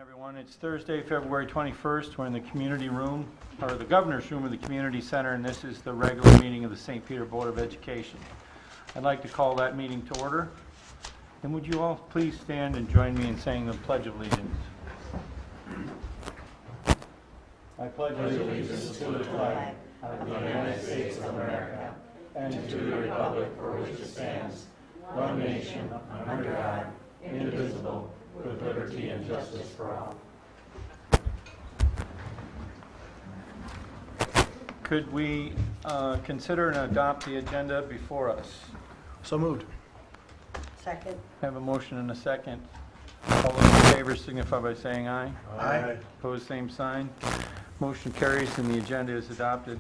Everyone. It's Thursday, February 21st. We're in the community room, or the governor's room of the community center, and this is the regular meeting of the St. Peter Board of Education. I'd like to call that meeting to order. And would you all please stand and join me in saying the Pledge of Allegiance? I pledge allegiance to the flag of the United States of America and to the republic for which it stands, one nation, under God, indivisible, with liberty and justice for all. Could we consider and adopt the agenda before us? So moved. Second. Have a motion and a second. All those in favor signify by saying aye. Aye. Opposed, same sign. Motion carries and the agenda is adopted.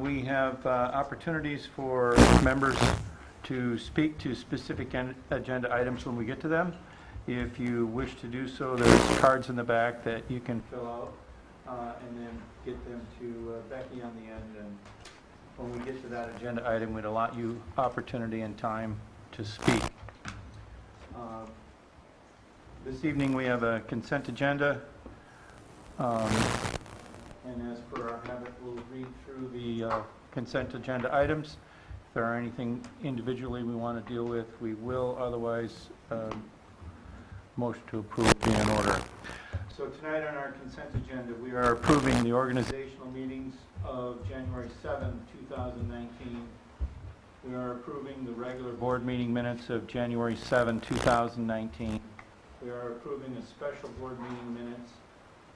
We have opportunities for members to speak to specific agenda items when we get to them. If you wish to do so, there's cards in the back that you can fill out and then get them to Becky on the end. And when we get to that agenda item, we'd allot you opportunity and time to speak. This evening we have a consent agenda. And as per our habit, we'll read through the consent agenda items. If there are anything individually we want to deal with, we will. Otherwise, motion to approve be in order. So tonight on our consent agenda, we are approving the organizational meetings of January 7, 2019. We are approving the regular board meeting minutes of January 7, 2019. We are approving a special board meeting minutes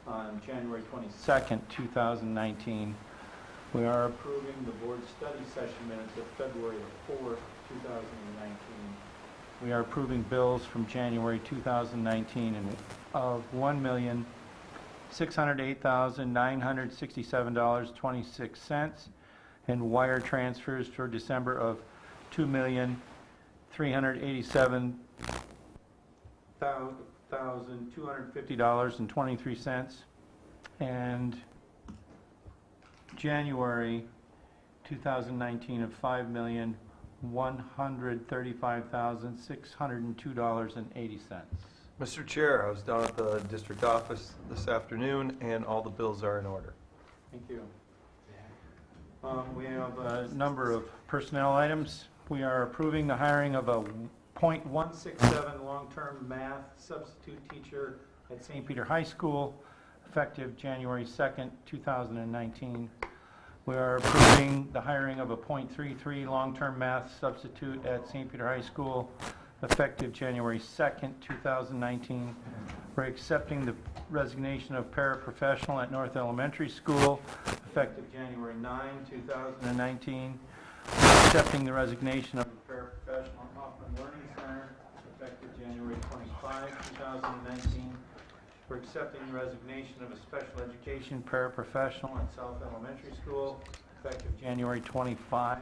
on January 22nd, 2019. We are approving the board study session minutes of February 4th, 2019. We are approving bills from January 2019 of $1,608,967.26 and wire transfers for December of $2,387,250.23 and January 2019 of $5,135,602.80. Mr. Chair, I was down at the district office this afternoon, and all the bills are in order. Thank you. We have a number of personnel items. We are approving the hiring of a .167 long-term math substitute teacher at St. Peter High School, effective January 2nd, 2019. We are approving the hiring of a .33 long-term math substitute at St. Peter High School, effective January 2nd, 2019. We're accepting the resignation of paraprofessional at North Elementary School, effective January 9, 2019. We're accepting the resignation of the paraprofessional at Hoffman Learning Center, effective January 25, 2019. We're accepting the resignation of a special education paraprofessional at South Elementary School, effective January 25,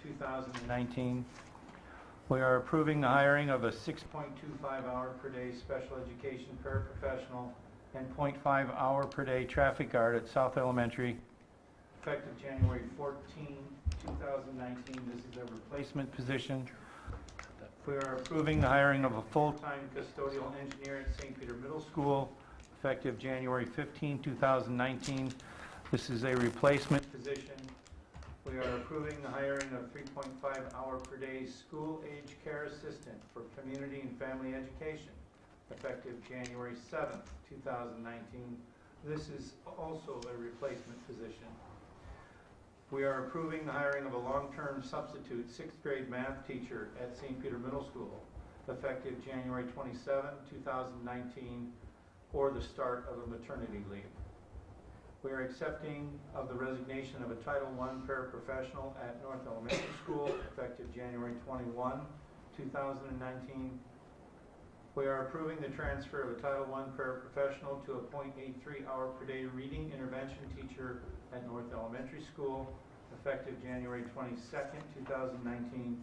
2019. We are approving the hiring of a 6.25 hour per day special education paraprofessional and 0.5 hour per day traffic guard at South Elementary, effective January 14, 2019. This is a replacement position. We are approving the hiring of a full-time custodial engineer at St. Peter Middle School, effective January 15, 2019. This is a replacement position. We are approving the hiring of 3.5 hour per day school age care assistant for community and family education, effective January 7, 2019. This is also a replacement position. We are approving the hiring of a long-term substitute 6th grade math teacher at St. Peter Middle School, effective January 27, 2019, or the start of a maternity leave. We are accepting of the resignation of a Title I paraprofessional at North Elementary School, effective January 21, 2019. We are approving the transfer of a Title I paraprofessional to a .83 hour per day reading intervention teacher at North Elementary School, effective January 22nd, 2019.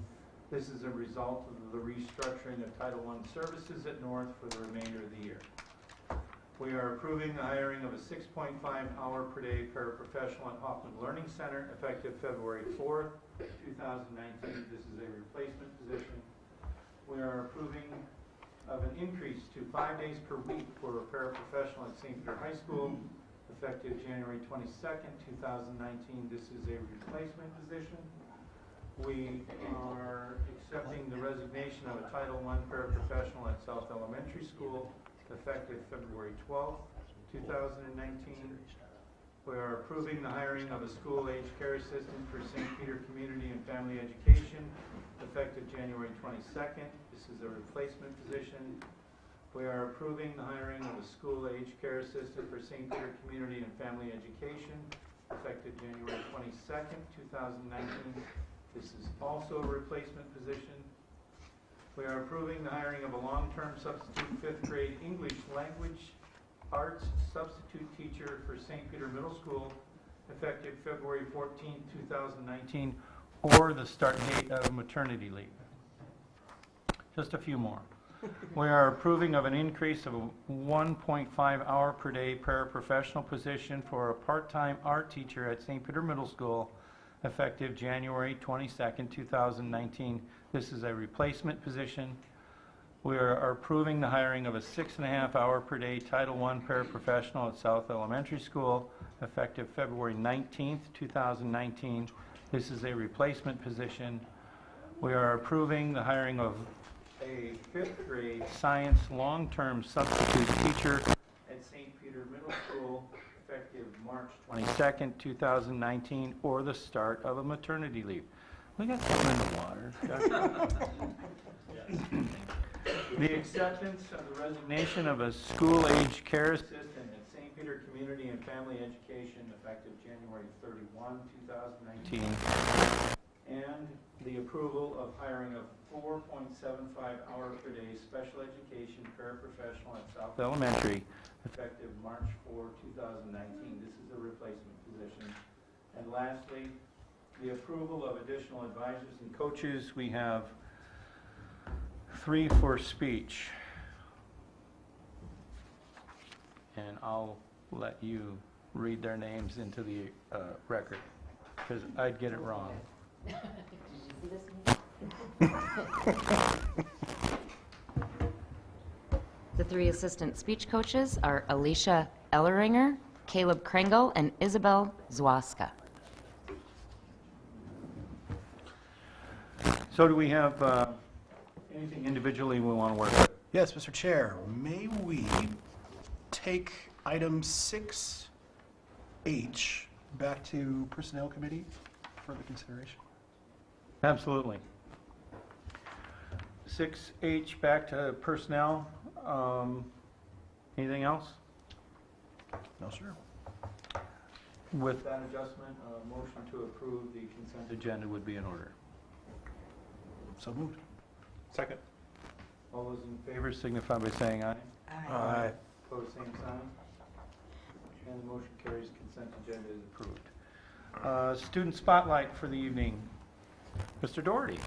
This is a result of the restructuring of Title I services at North for the remainder of the year. We are approving the hiring of a 6.5 hour per day paraprofessional at Hoffman Learning Center, effective February 4th, 2019. This is a replacement position. We are approving of an increase to 5 days per week for a paraprofessional at St. Peter High School, effective January 22nd, 2019. This is a replacement position. We are accepting the resignation of a Title I paraprofessional at South Elementary School, effective February 12th, 2019. We are approving the hiring of a school-age care assistant for St. Peter Community and Family Education, effective January 22nd. This is a replacement position. We are approving the hiring of a school-age care assistant for St. Peter Community and Family Education, effective January 22nd, 2019. This is also a replacement position. We are approving the hiring of a long-term substitute 5th grade English language arts substitute teacher for St. Peter Middle School, effective February 14, 2019, or the start date of maternity leave. Just a few more. We are approving of an increase of a 1.5 hour per day paraprofessional position for a part-time art teacher at St. Peter Middle School, effective January 22nd, 2019. This is a replacement position. We are approving the hiring of a 6.5 hour per day Title I paraprofessional at South Elementary School, effective February 19th, 2019. This is a replacement position. We are approving the hiring of a 5th grade science long-term substitute teacher at St. Peter Middle School, effective March 22nd, 2019, or the start of a maternity leave. We got something in the water. The acceptance of the resignation of a school-age care assistant at St. Peter Community and Family Education, effective January 31, 2019. And the approval of hiring a 4.75 hour per day special education paraprofessional at South Elementary, effective March 4, 2019. This is a replacement position. And lastly, the approval of additional advisors and coaches. We have 3 for speech. And I'll let you read their names into the record, because I'd get it wrong. The 3 assistant speech coaches are Alicia Elleringer, Caleb Kringle, and Isabel Zwaska. So do we have anything individually we want to work with? Yes, Mr. Chair, may we take item 6H back to Personnel Committee for the consideration? Absolutely. 6H back to personnel. Anything else? No, sir. With that adjustment, a motion to approve the consent agenda would be in order. So moved. Second. All those in favor signify by saying aye. Aye. Opposed, same sign. And the motion carries. Consent agenda is approved. Student spotlight for the evening. Mr. Doherty.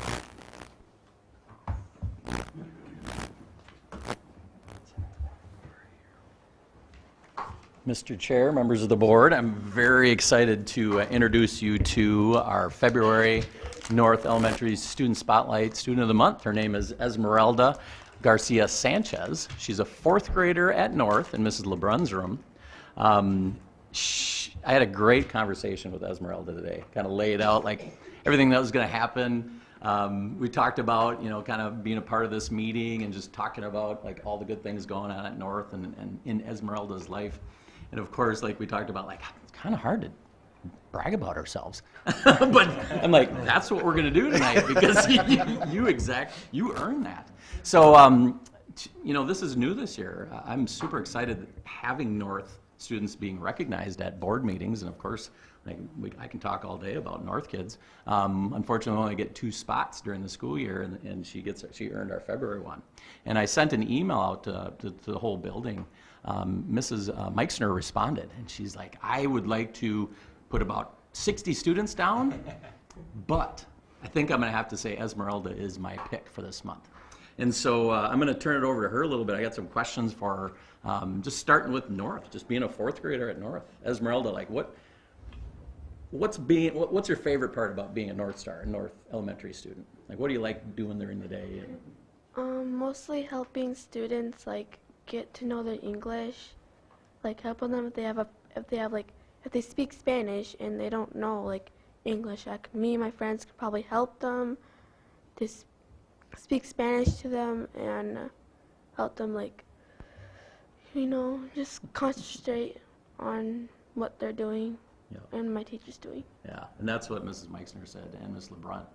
Mr. Chair, members of the board, I'm very excited to introduce you to our February North Elementary Student Spotlight Student of the Month. Her name is Esmeralda Garcia Sanchez. She's a 4th grader at North in Mrs. LeBrun's room. I had a great conversation with Esmeralda today, kind of laid out like everything that was going to happen. We talked about, kind of being a part of this meeting and just talking about like all the good things going on at North and in Esmeralda's life. And of course, like we talked about, like it's kind of hard to brag about ourselves, but I'm like, that's what we're gonna do tonight because you earned that. So, this is new this year. I'm super excited having North students being recognized at board meetings, and of course, I can talk all day about North kids. Unfortunately, we only get 2 spots during the school year, and she earned our February one. And I sent an email out to the whole building. Mrs. Meixner responded, and she's like, I would like to put about 60 students down, but I think I'm going to have to say Esmeralda is my pick for this month. And so I'm going to turn it over to her a little bit. I got some questions for her, just starting with North, just being a 4th grader at North. Esmeralda, like what's your favorite part about being a North Star, a North Elementary student? Like what do you like doing during the day? Mostly helping students like get to know their English, like helping them if they speak Spanish and they don't know like English. Like me and my friends could probably help them to speak Spanish to them and help them like just concentrate on what they're doing Yeah. and my teacher's doing. Yeah, and that's what Mrs. Meixner said and Ms. LeBrun.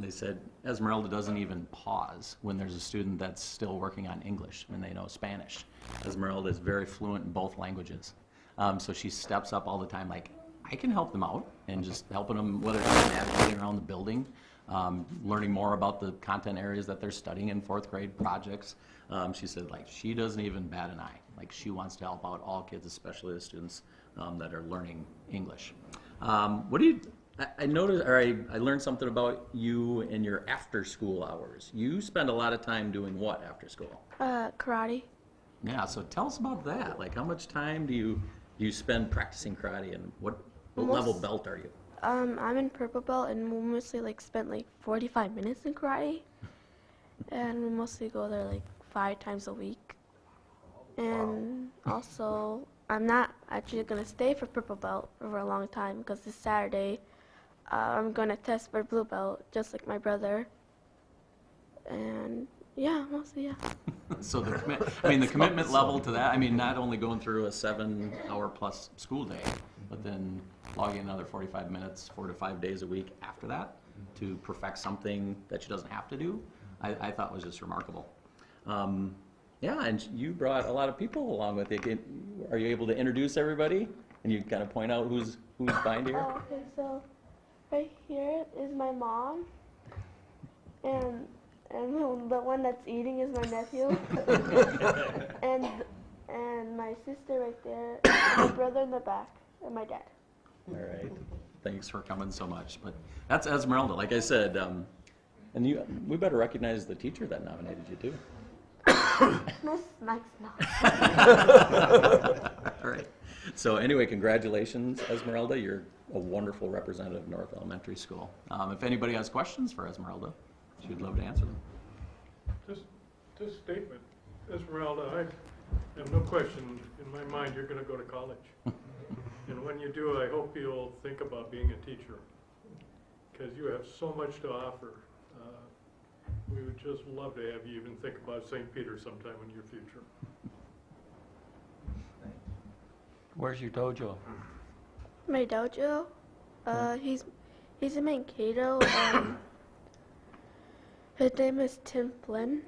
They said Esmeralda doesn't even pause when there's a student that's still working on English when they know Spanish. Esmeralda is very fluent in both languages. So she steps up all the time like, I can help them out, and just helping them, whether it's navigating around the building, learning more about the content areas that they're studying in fourth grade projects. She said like she doesn't even bat an eye. Like she wants to help out all kids, especially the students that are learning English. What do you? I noticed, or I learned something about you and your after-school hours. You spend a lot of time doing what after school? Karate. Yeah, so tell us about that. Like, how much time do you spend practicing karate, and what level belt are you? I'm in purple belt, and we mostly like spent like 45 minutes in karate, and we mostly go there like 5 times a week. And also, I'm not actually gonna stay for purple belt for a long time because this Saturday, I'm gonna test for blue belt, just like my brother. And yeah, mostly yeah. So the commitment level to that, I mean, not only going through a 7-hour plus school day, but then logging another 45 minutes, 4 to 5 days a week after that to perfect something that she doesn't have to do, I thought was just remarkable. Yeah, and you brought a lot of people along with you. Are you able to introduce everybody? And you kind of point out who's behind here? Oh, okay, so right here is my mom, and the one that's eating is my nephew, and my sister right there, and my brother in the back, and my dad. All right. Thanks for coming so much. But that's Esmeralda, like I said. And we better recognize the teacher that nominated you too. Miss Mike's not. All right. So anyway, congratulations, Esmeralda. You're a wonderful representative of North Elementary School. If anybody has questions for Esmeralda, she'd love to answer them. This statement, Esmeralda, I have no question in my mind you're going to go to college. And when you do, I hope you'll think about being a teacher, because you have so much to offer. We would just love to have you even think about St. Peter sometime in your future. Where's your dojo? My dojo, he's in Mankato. His name is Tim Flynn.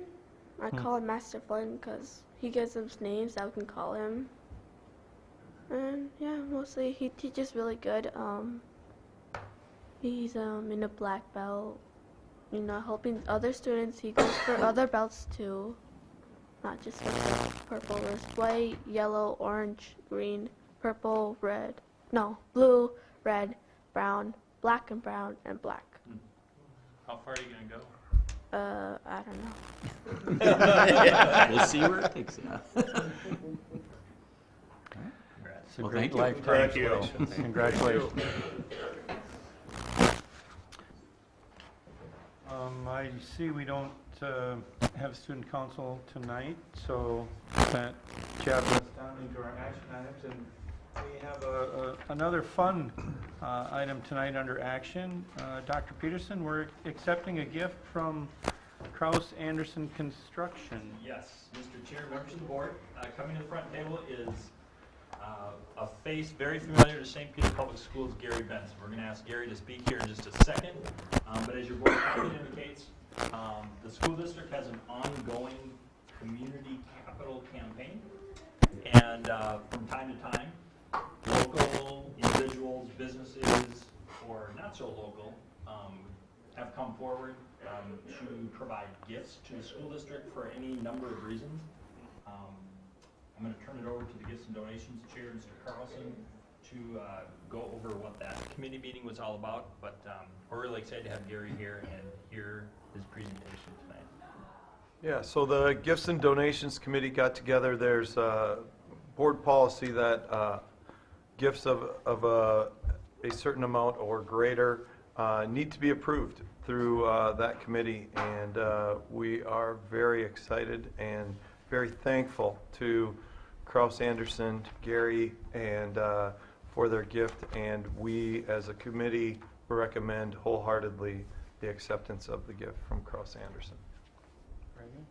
I call him Master Flynn because he gives us names that we can call him. And yeah, mostly he teaches really good. He's in a black belt. Helping other students. He goes for other belts too, not just for purple. There's white, yellow, orange, green, purple, red. No, blue, red, brown, black and brown, and black. How far are you gonna go? I don't know. We'll see where it takes you. It's a Well, great thank you. lifetime. Thank you. Congratulations. I see we don't have student council tonight, so that jab us down into our action items, and we have another fun item tonight under action. Dr. Peterson, we're accepting a gift from Kraus Anderson Construction. Yes, Mr. Chair, members of the board, coming to the front table is a face very familiar to St. Peter Public Schools, Gary Benson. We're going to ask Gary to speak here in just a second, but as your board packet indicates, the school district has an ongoing community capital campaign, and from time to time, local individuals, businesses, or not so local, have come forward to provide gifts to the school district for any number of reasons. I'm going to turn it over to the Gifts and Donations Chair, Mr. Carlson, to go over what that committee meeting was all about. But we're really excited to have Gary here and hear his presentation tonight. Yeah, so the Gifts and Donations Committee got together. There's a board policy that gifts of a certain amount or greater need to be approved through that committee, and we are very excited and very thankful to Kraus Anderson, Gary, and for their gift, and we as a committee recommend wholeheartedly the acceptance of the gift from Kraus Anderson. Very good.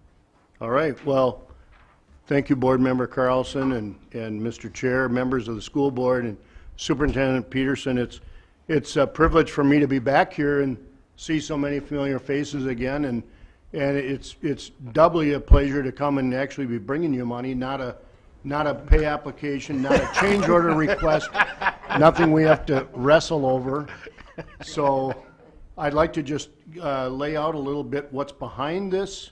All right, well, thank you, Board Member Carlson and Mr. Chair, members of the school board, and Superintendent Peterson. It's a privilege for me to be back here and see so many familiar faces again, and it's doubly a pleasure to come and actually be bringing you money, not a pay application, not a change order request, nothing we have to wrestle over. So I'd like to just lay out a little bit what's behind this,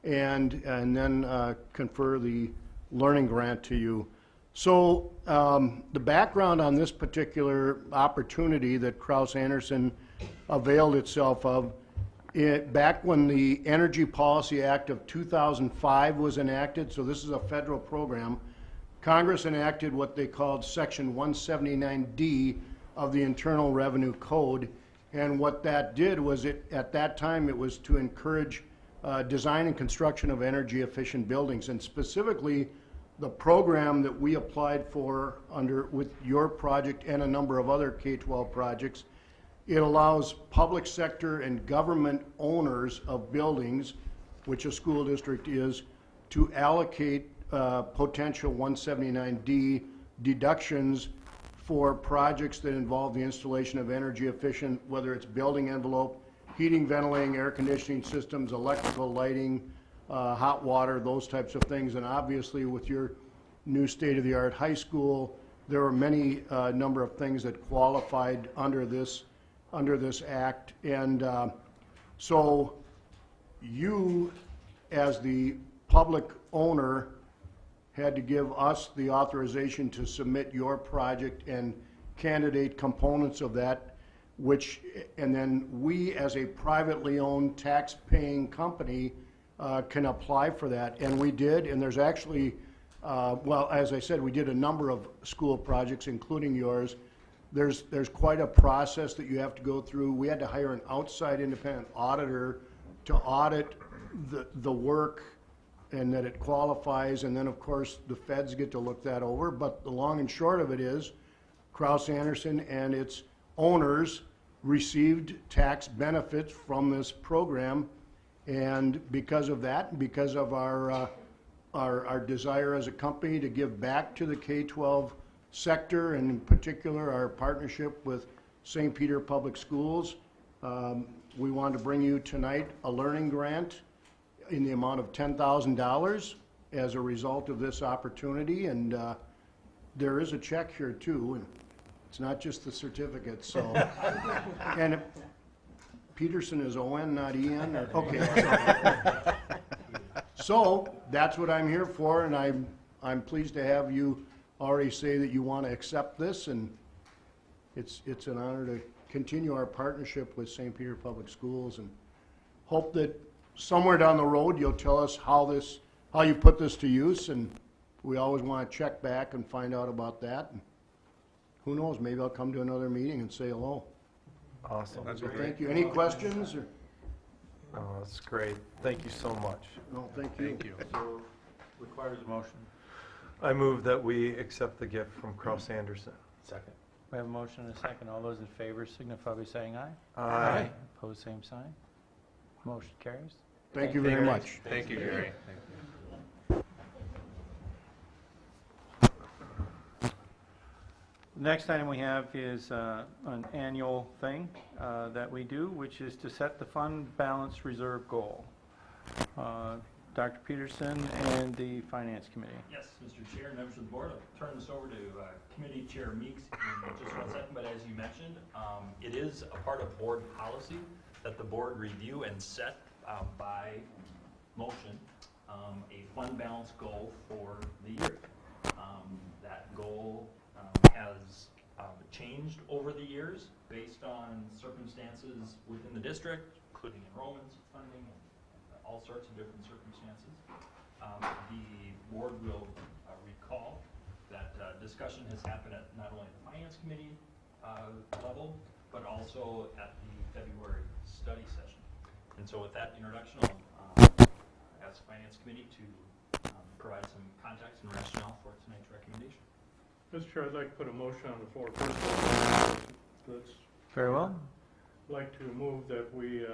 and then confer the learning grant to you. So the background on this particular opportunity that Kraus Anderson availed itself of, back when the Energy Policy Act of 2005 was enacted, so this is a federal program, Congress enacted what they called Section 179D of the Internal Revenue Code. And what that did was, at that time, it was to encourage design and construction of energy efficient buildings. And specifically, the program that we applied for with your project and a number of other K-12 projects, it allows public sector and government owners of buildings, which a school district is, to allocate potential 179D deductions for projects that involve the installation of energy efficient, whether it's building envelope, heating, ventilating, air conditioning systems, electrical, lighting, hot water, those types of things. And obviously with your new state-of-the-art high school, there are many number of things that qualified under this act. And so you, as the public owner, had to give us the authorization to submit your project and candidate components of that, and then we, as a privately owned tax-paying company, can apply for that. And we did, and there's actually, well, as I said, we did a number of school projects, including yours. There's quite a process that you have to go through. We had to hire an outside independent auditor to audit the work and that it qualifies, and then of course the feds get to look that over. But the long and short of it is, Kraus Anderson and its owners received tax benefits from this program, and because of that, because of our desire as a company to give back to the K-12 sector, and in particular our partnership with St. Peter Public Schools, we wanted to bring you tonight a learning grant in the amount of $10,000 as a result of this opportunity. And there is a check here too, and it's not just the certificate. So, and Peterson is O-N, not E-N? Okay. So that's what I'm here for, and I'm pleased to have you already say that you want to accept this, and it's an honor to continue our partnership with St. Peter Public Schools, and hope that somewhere down the road you'll tell us how you put this to use, and we always want to check back and find out about that. And who knows, maybe I'll come to another meeting and say hello. Awesome. So thank you. Any questions? Or? Oh, that's great. Thank you so much. No, thank you. Thank you. So requires a motion. I move that we accept the gift from Kraus Anderson. Second. We have a motion and a second. All those in favor signify by saying aye. Aye. Opposed, same sign. Motion carries. Thank you very much. Thank you, Gary. The next item we have is an annual thing that we do, which is to set the fund balance reserve goal. Dr. Peterson and the Finance Committee. Yes, Mr. Chair, members of the board, I'll turn this over to Committee Chair Meeks in just 1 second, but as you mentioned, it is a part of board policy that the board review and set by motion a fund balance goal for the year. That goal has changed over the years based on circumstances within the district, including enrollments, funding, and all sorts of different circumstances. The board will recall that discussion has happened at not only the Finance Committee level, but also at the February study session. And so with that introduction, I'll ask the Finance Committee to provide some context and rationale for tonight's recommendation. Mr. Chair, I'd like to put a motion on the floor. First of all, let's Very well. like to move that we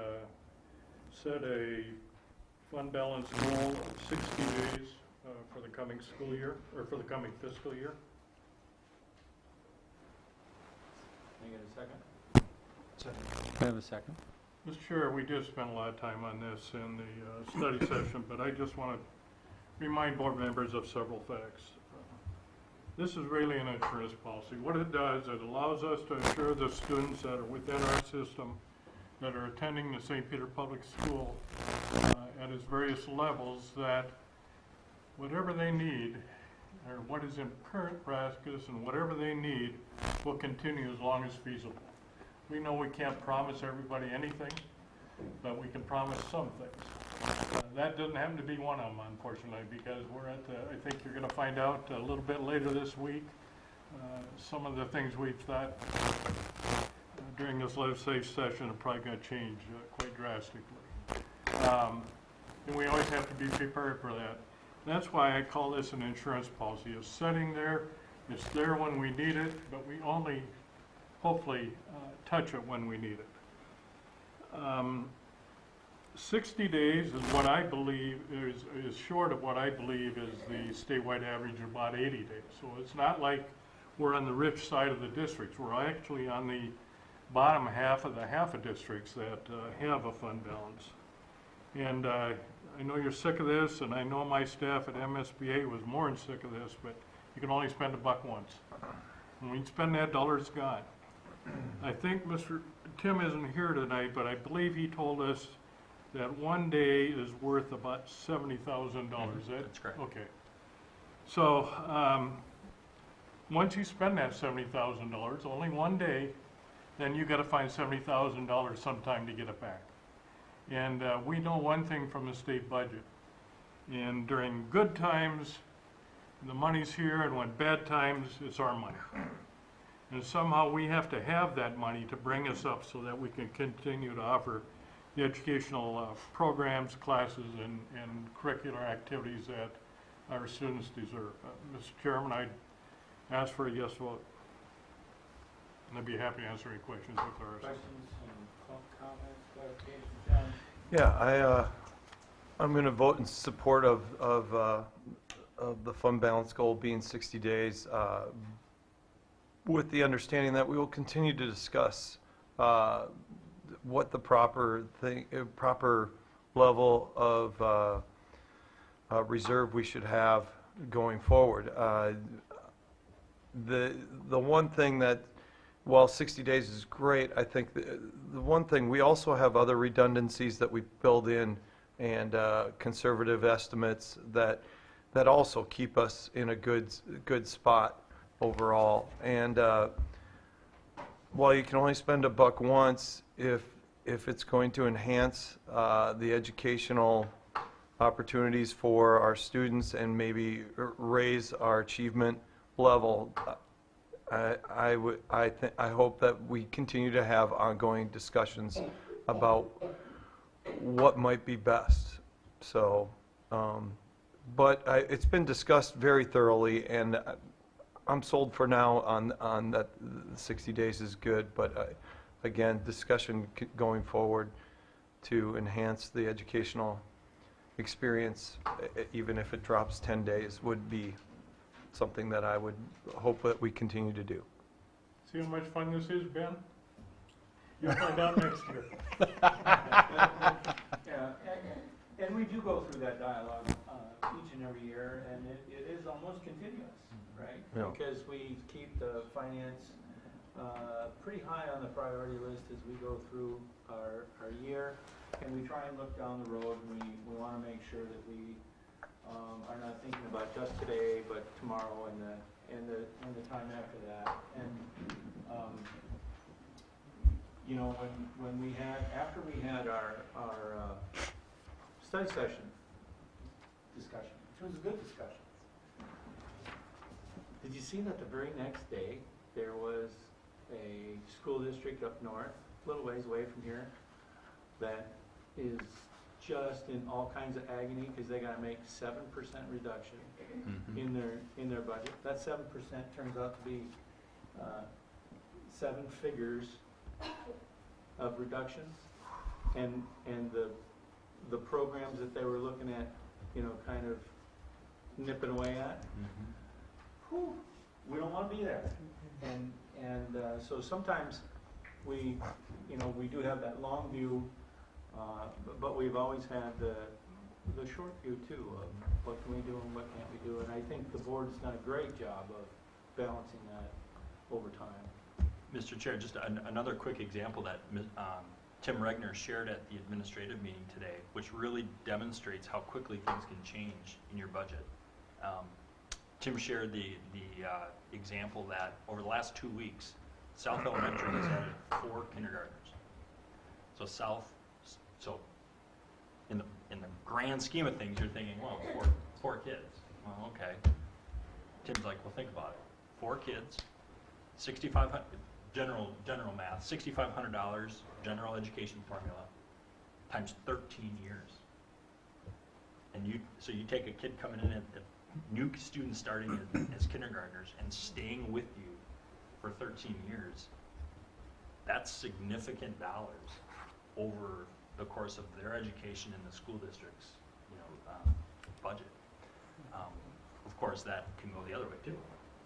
set a fund balance goal of 60 days for the coming school year, or for the coming fiscal year. Can I get a second? Can I have a second? Mr. Chair, we did spend a lot of time on this in the study session, but I just want to remind board members of several facts. This is really an insurance policy. What it does, it allows us to ensure the students that are within our system that are attending the St. Peter Public School at its various levels, that whatever they need, or what is in current practice and whatever they need, will continue as long as feasible. We know we can't promise everybody anything, but we can promise some things. That doesn't happen to be one of them, unfortunately, because we're at the, I think you're going to find out a little bit later this week, some of the things we thought during this legislative session are probably going to change quite drastically. And we always have to be prepared for that. That's why I call this an insurance policy. It's sitting there, it's there when we need it, but we only hopefully touch it when we need it. 60 days is what I believe is short of what I believe is the statewide average of about 80 days. So it's not like we're on the rich side of the districts. We're actually on the bottom half of districts that have a fund balance. And I know you're sick of this, and I know my staff at MSBA was more than sick of this, but you can only spend $1 once. When we spend that dollar, it's gone. I think Mr. Tim isn't here tonight, but I believe he told us that one day is worth about $70,000. That's correct. Okay. So once you spend that $70,000, only one day, then you got to find $70,000 sometime to get it back. And we know one thing from the state budget. And during good times, the money's here, and when bad times, it's our money. And somehow we have to have that money to bring us up so that we can continue to offer the educational programs, classes, and curricular activities that our students deserve. Mr. Chairman, I'd ask for a yes vote. And I'd be happy to answer any questions if there are. Questions, comments, clarifications, John? Yeah, I'm going to vote in support of the fund balance goal being 60 days, with the understanding that we will continue to discuss what the proper level of reserve we should have going forward. The one thing that, while 60 days is great, I think the one thing, we also have other redundancies that we build in, and conservative estimates that also keep us in a good spot overall. And while you can only spend $1 once, if it's going to enhance the educational opportunities for our students and maybe raise our achievement level, I hope that we continue to have ongoing discussions about what might be best. So, but it's been discussed very thoroughly, and I'm sold for now on that 60 days is good, but again, discussion going forward to enhance the educational experience, even if it drops 10 days, would be something that I would hope that we continue to do. See how much fun this is, Ben? You'll find out next year. Yeah, and we do go through that dialogue each and every year, and it is almost continuous, right? Yeah. Because we keep the finance pretty high on the priority list as we go through our year, and we try and look down the road, and we want to make sure that we are not thinking about just today, but tomorrow and the time after that. And you know, when we had, after we had our study session discussion, which was a good discussion, did you see that the very next day there was a school district up north, a little ways away from here, that is just in all kinds of agony because they gotta make 7% reduction in their budget. That 7% turns out to be 7 figures of reductions, and the programs that they were looking at, you know, kind of nipping away at. Whew, we don't want to be there. And so sometimes we, you know, we do have that long view, but we've always had the short view too of what can we do and what can't we do. And I think the board's done a great job of balancing that over time. Mr. Chair, just another quick example that Tim Regner shared at the administrative meeting today, which really demonstrates how quickly things can change in your budget. Tim shared the example that over the last 2 weeks, South Elementary has added 4 kindergartners. So so in the grand scheme of things, you're thinking, well, four kids. Well, okay. Tim's like, well, think about it. 4 kids, $6,500 general math, $6,500 general education formula times 13 years. And so you take a kid coming in at new students starting as kindergartners and staying with you for 13 years, that's significant dollars over the course of their education in the school district's, budget. Of course, that can go the other way too.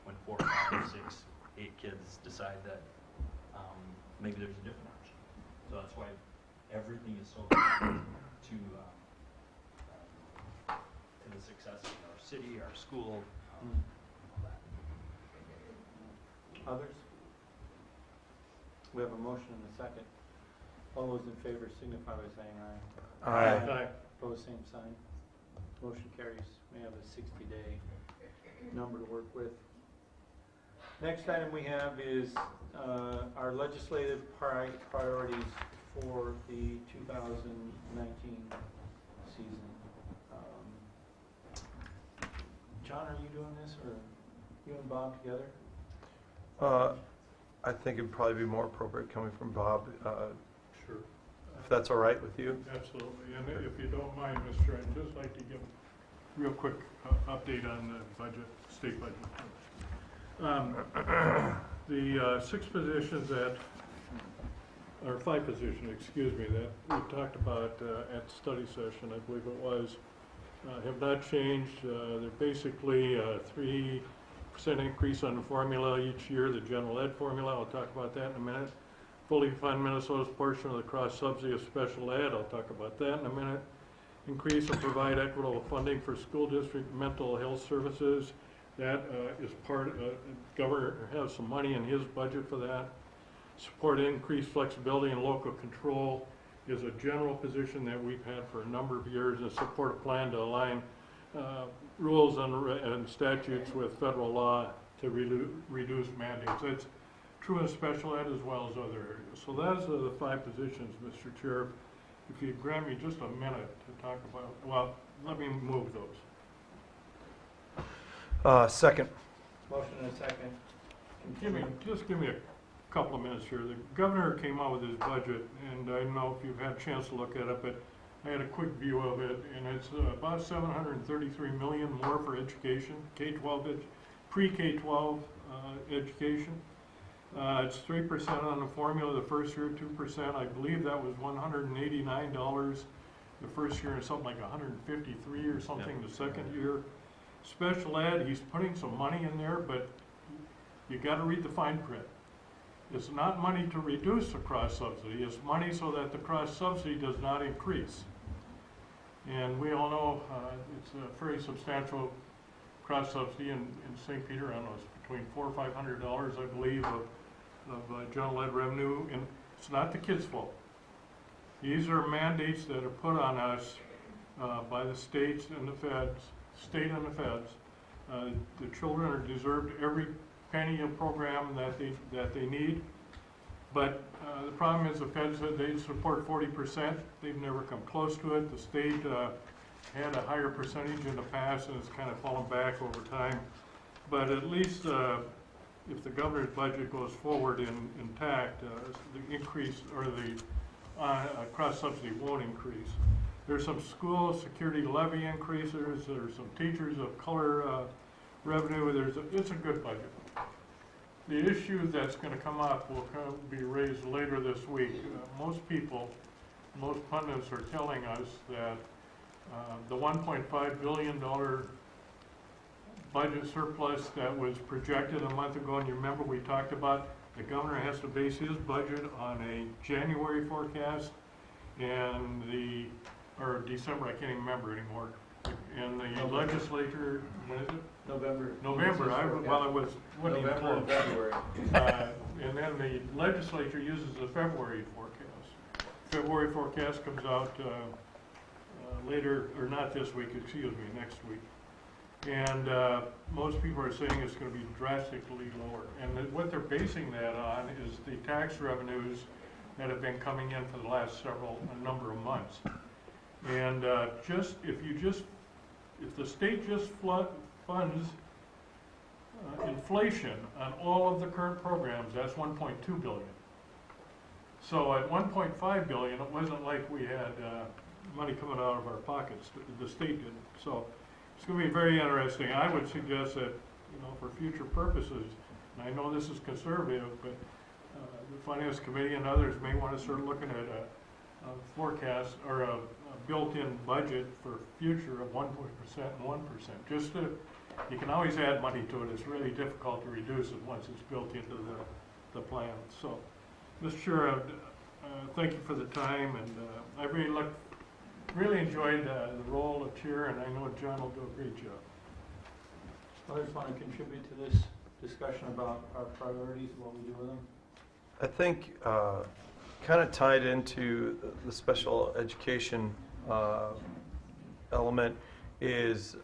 When 4, 5, 6, 8 kids decide that maybe there's a different option. So that's why everything is so important to the success of our city, our school, all that. Others? We have a motion and a second. All those in favor signify by saying aye. Aye. Opposed, same sign. Motion carries. We have a 60-day number to work with. Next item we have is our legislative priorities for the 2019 season. John, are you doing this, or you and Bob together? I think it'd probably be more appropriate coming from Bob, Sure. if that's all right with you. Absolutely, and if you don't mind, Mr. I'd just like to give a real quick update on the budget, state budget. The 6 positions or 5 positions, excuse me, that we talked about at the study session, I believe it was, have not changed. They're basically a 3% increase on the formula each year, the general ed formula. I'll talk about that in a minute. Fully fund Minnesota's portion of the cross subsidy of special ed. I'll talk about that in a minute. Increase and provide equitable funding for school district mental health services. That is part, Governor has some money in his budget for that. Support increased flexibility and local control is a general position that we've had for a number of years, and support a plan to align rules and statutes with federal law to reduce mandates. It's true in special ed as well as other areas. So those are the 5 positions, Mr. Chair. If you grant me just a minute to talk about, well, let me move those. Second. Motion and a second. Just give me a couple of minutes here. The governor came out with his budget, and I don't know if you've had a chance to look at it, but I had a quick view of it, and it's about $733 million more for education, K-12, pre-K-12 education. It's 3% on the formula the first year, 2%. I believe that was $189 the first year, and something like $153 or something the second year. Special ed, he's putting some money in there, but you got to read the fine print. It's not money to reduce the cross subsidy. It's money so that the cross subsidy does not increase. And we all know it's a very substantial cross subsidy in St. Peter. I don't know, it's between $400 or $500, I believe, of general ed revenue. And it's not the kids' fault. These are mandates that are put on us by the states and the feds. The children are deserved every penny of program that they need. But the problem is the feds said they support 40%. They've never come close to it. The state had a higher percentage in the past, and it's kind of fallen back over time. But at least if the governor's budget goes forward intact, the increase or the cross subsidy won't increase. There's some school security levy increases, there's some teachers of color revenue, it's a good budget. The issue that's going to come up will be raised later this week. Most people, most pundits are telling us that the $1.5 billion budget surplus that was projected a month ago, and you remember we talked about the governor has to base his budget on a January forecast and or December, I can't even remember anymore. And the legislature, when is it? November, well, it wasn't even close. February. And then the legislature uses the February forecast. February forecast comes out later, or not this week, excuse me, next week. And most people are saying it's going to be drastically lower. And what they're basing that on is the tax revenues that have been coming in for the last a number of months. And if the state just funds inflation on all of the current programs, that's $1.2 billion. So at $1.5 billion, it wasn't like we had money coming out of our pockets. The state didn't. So it's going to be very interesting. I would suggest that, for future purposes, and I know this is conservative, but the Finance Committee and others may want to start looking at a forecast or a built-in budget for future of 1% and 1%. You can always add money to it. It's really difficult to reduce it once it's built into the plan. So, Mr. Chair, thank you for the time, and I really enjoyed the role of chair, and I know John will do a great job. Others want to contribute to this discussion about our priorities, what we do with them? I think kind of tied into the special education element is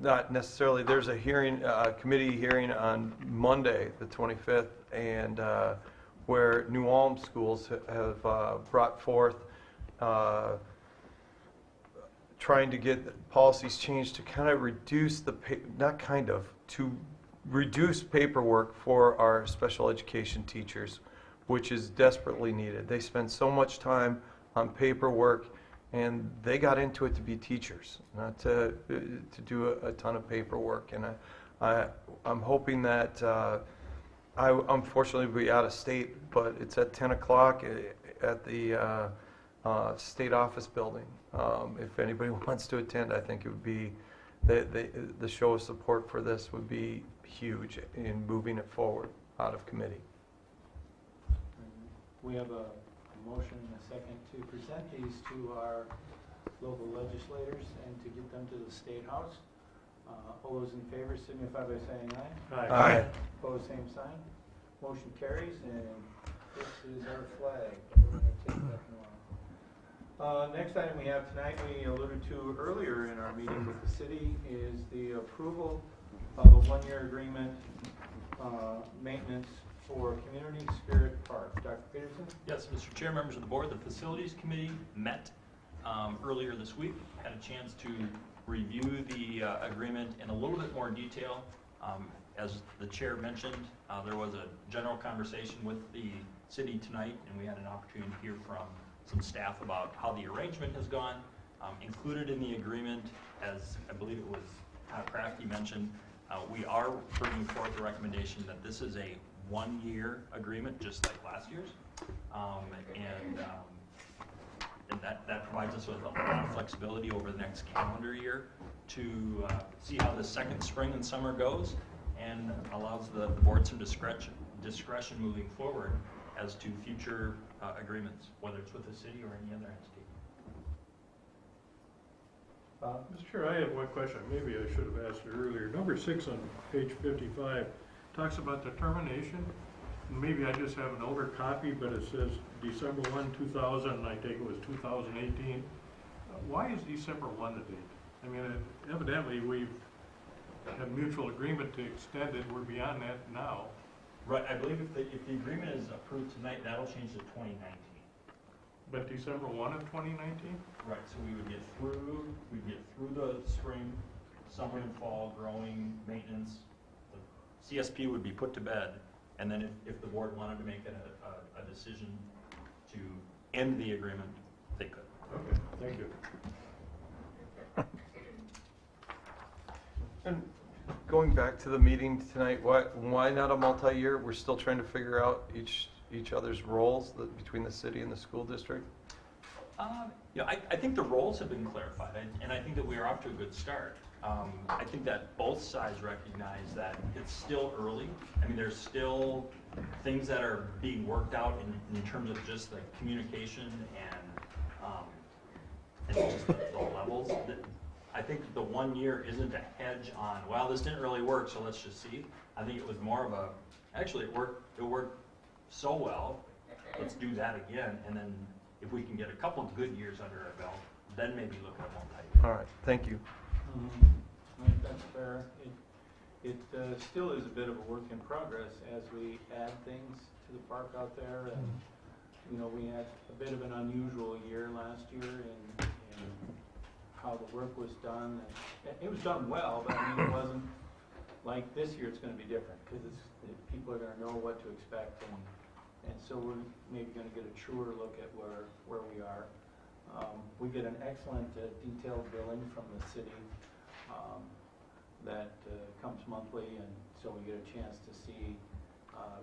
not necessarily, there's a hearing, committee hearing on Monday, the 25th, and where New Ulm schools have brought forth trying to get policies changed to kind of reduce to reduce paperwork for our special education teachers, which is desperately needed. They spend so much time on paperwork, and they got into it to be teachers, not to do a ton of paperwork. And I'm hoping that I unfortunately will be out of state, but it's at 10 o'clock at the state office building. If anybody wants to attend, I think it would be the show of support for this would be huge in moving it forward out of committee. We have a motion and a second to present these to our local legislators and to get them to the State House. All those in favor signify by saying aye. Aye. Opposed, same sign. Motion carries, and this is our flag. We're going to take that tomorrow. Next item we have tonight, we alluded to earlier in our meeting with the city, is the approval of a one-year agreement maintenance for Community Spirit Park. Dr. Peterson? Yes, Mr. Chair, members of the board, the Facilities Committee met earlier this week, had a chance to review the agreement in a little bit more detail. As the chair mentioned, there was a general conversation with the city tonight, and we had an opportunity to hear from some staff about how the arrangement has gone. Included in the agreement, as I believe it was Crafty mentioned, we are bringing forth the recommendation that this is a one-year agreement, just like last year's, and that provides us with a lot of flexibility over the next calendar year to see how the second spring and summer goes, and allows the board some discretion moving forward as to future agreements, whether it's with the city or any other entity. Mr. Chair, I have one question. Maybe I should have asked it earlier. Number 6 on page 55 talks about determination. Maybe I just have an older copy, but it says December 1, 2000, and I take it was 2018. Why is December 1 the date? I mean, evidently we've had mutual agreement to extend it. We're beyond that now. Right, I believe if the agreement is approved tonight, that'll change to 2019. But December 1 of 2019? Right, so we'd get through the spring, summer and fall growing maintenance, the CSP would be put to bed, and then if the board wanted to make a decision to end the agreement, they could. Okay, thank you. And going back to the meeting tonight, why not a multi-year? We're still trying to figure out each other's roles between the city and the school district? I think the roles have been clarified, and I think that we are off to a good start. I think that both sides recognize that it's still early. I mean, there's still things that are being worked out in terms of just the communication and just the levels. I think the 1 year isn't a hedge on, well, this didn't really work, so let's just see. I think it was more of actually it worked so well, let's do that again, and then if we can get a couple of good years under our belt, then maybe look at a multi-year. All right, thank you. I think that's fair. It still is a bit of a work in progress as we add things to the park out there. And, you know, we had a bit of an unusual year last year in how the work was done. And it was done well, but I mean, it wasn't like this year it's going to be different because people are going to know what to expect. And so we're maybe going to get a truer look at where we are. We get an excellent detailed billing from the city that comes monthly, and so we get a chance to see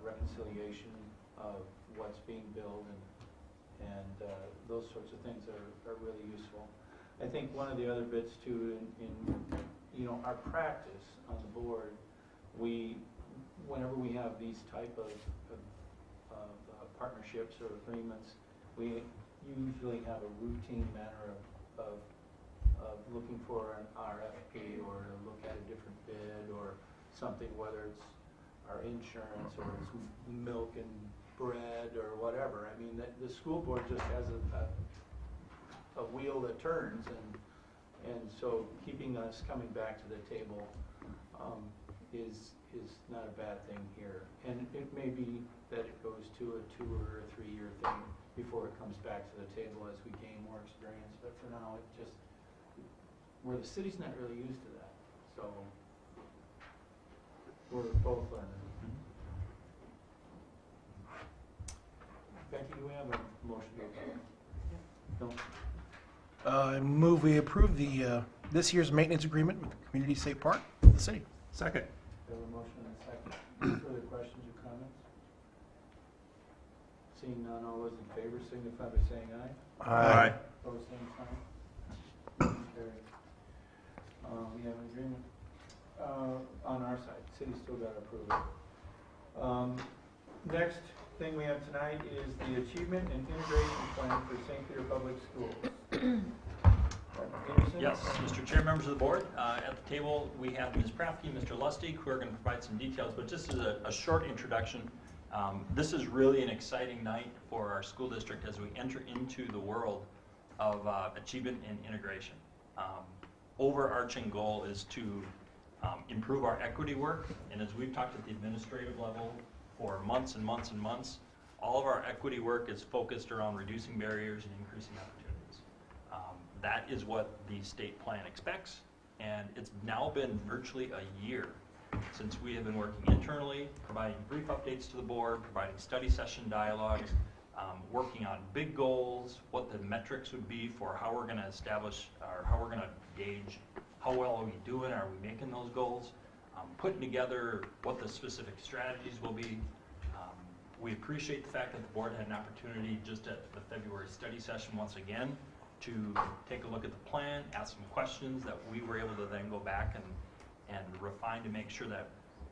reconciliation of what's being billed, and those sorts of things are really useful. I think one of the other bits too in you know, our practice on the board, whenever we have these type of partnerships or agreements, we usually have a routine manner of looking for an RFP or to look at a different bid or something, whether it's our insurance or it's milk and bread or whatever. I mean, the school board just has a wheel that turns, and so keeping us coming back to the table is not a bad thing here. And it may be that it goes to a 2 or a 3 year thing before it comes back to the table as we gain more experience. But for now, it just, where the city's not really used to that. So we're both learning. Becky, do we have a motion to approve? No? I move we approve the this year's maintenance agreement with the Community Safe Park of the city. Second. We have a motion and a second. Any further questions or comments? Seeing none, all those in favor signify by saying aye. Aye. Opposed, same sign. Motion carried. We have an agreement on our side. City's still got to approve it. Next thing we have tonight is the Achievement and Integration Plan for St. Peter Public Schools. Peterson? Yes, Mr. Chair, members of the board, at the table we have Ms. Prafke and Mr. Lustig, who are going to provide some details, but just as a short introduction, this is really an exciting night for our school district as we enter into the world of achievement and integration. Overarching goal is to improve our equity work, and as we've talked at the administrative level for months and months and months, all of our equity work is focused around reducing barriers and increasing opportunities. That is what the state plan expects, and it's now been virtually a year since we have been working internally, providing brief updates to the board, providing study session dialogues, working on big goals, what the metrics would be for how we're going to establish or how we're going to gauge how well are we doing, are we making those goals, putting together what the specific strategies will be. We appreciate the fact that the board had an opportunity just at the February study session once again to take a look at the plan, ask some questions that we were able to then go back and refine to make sure that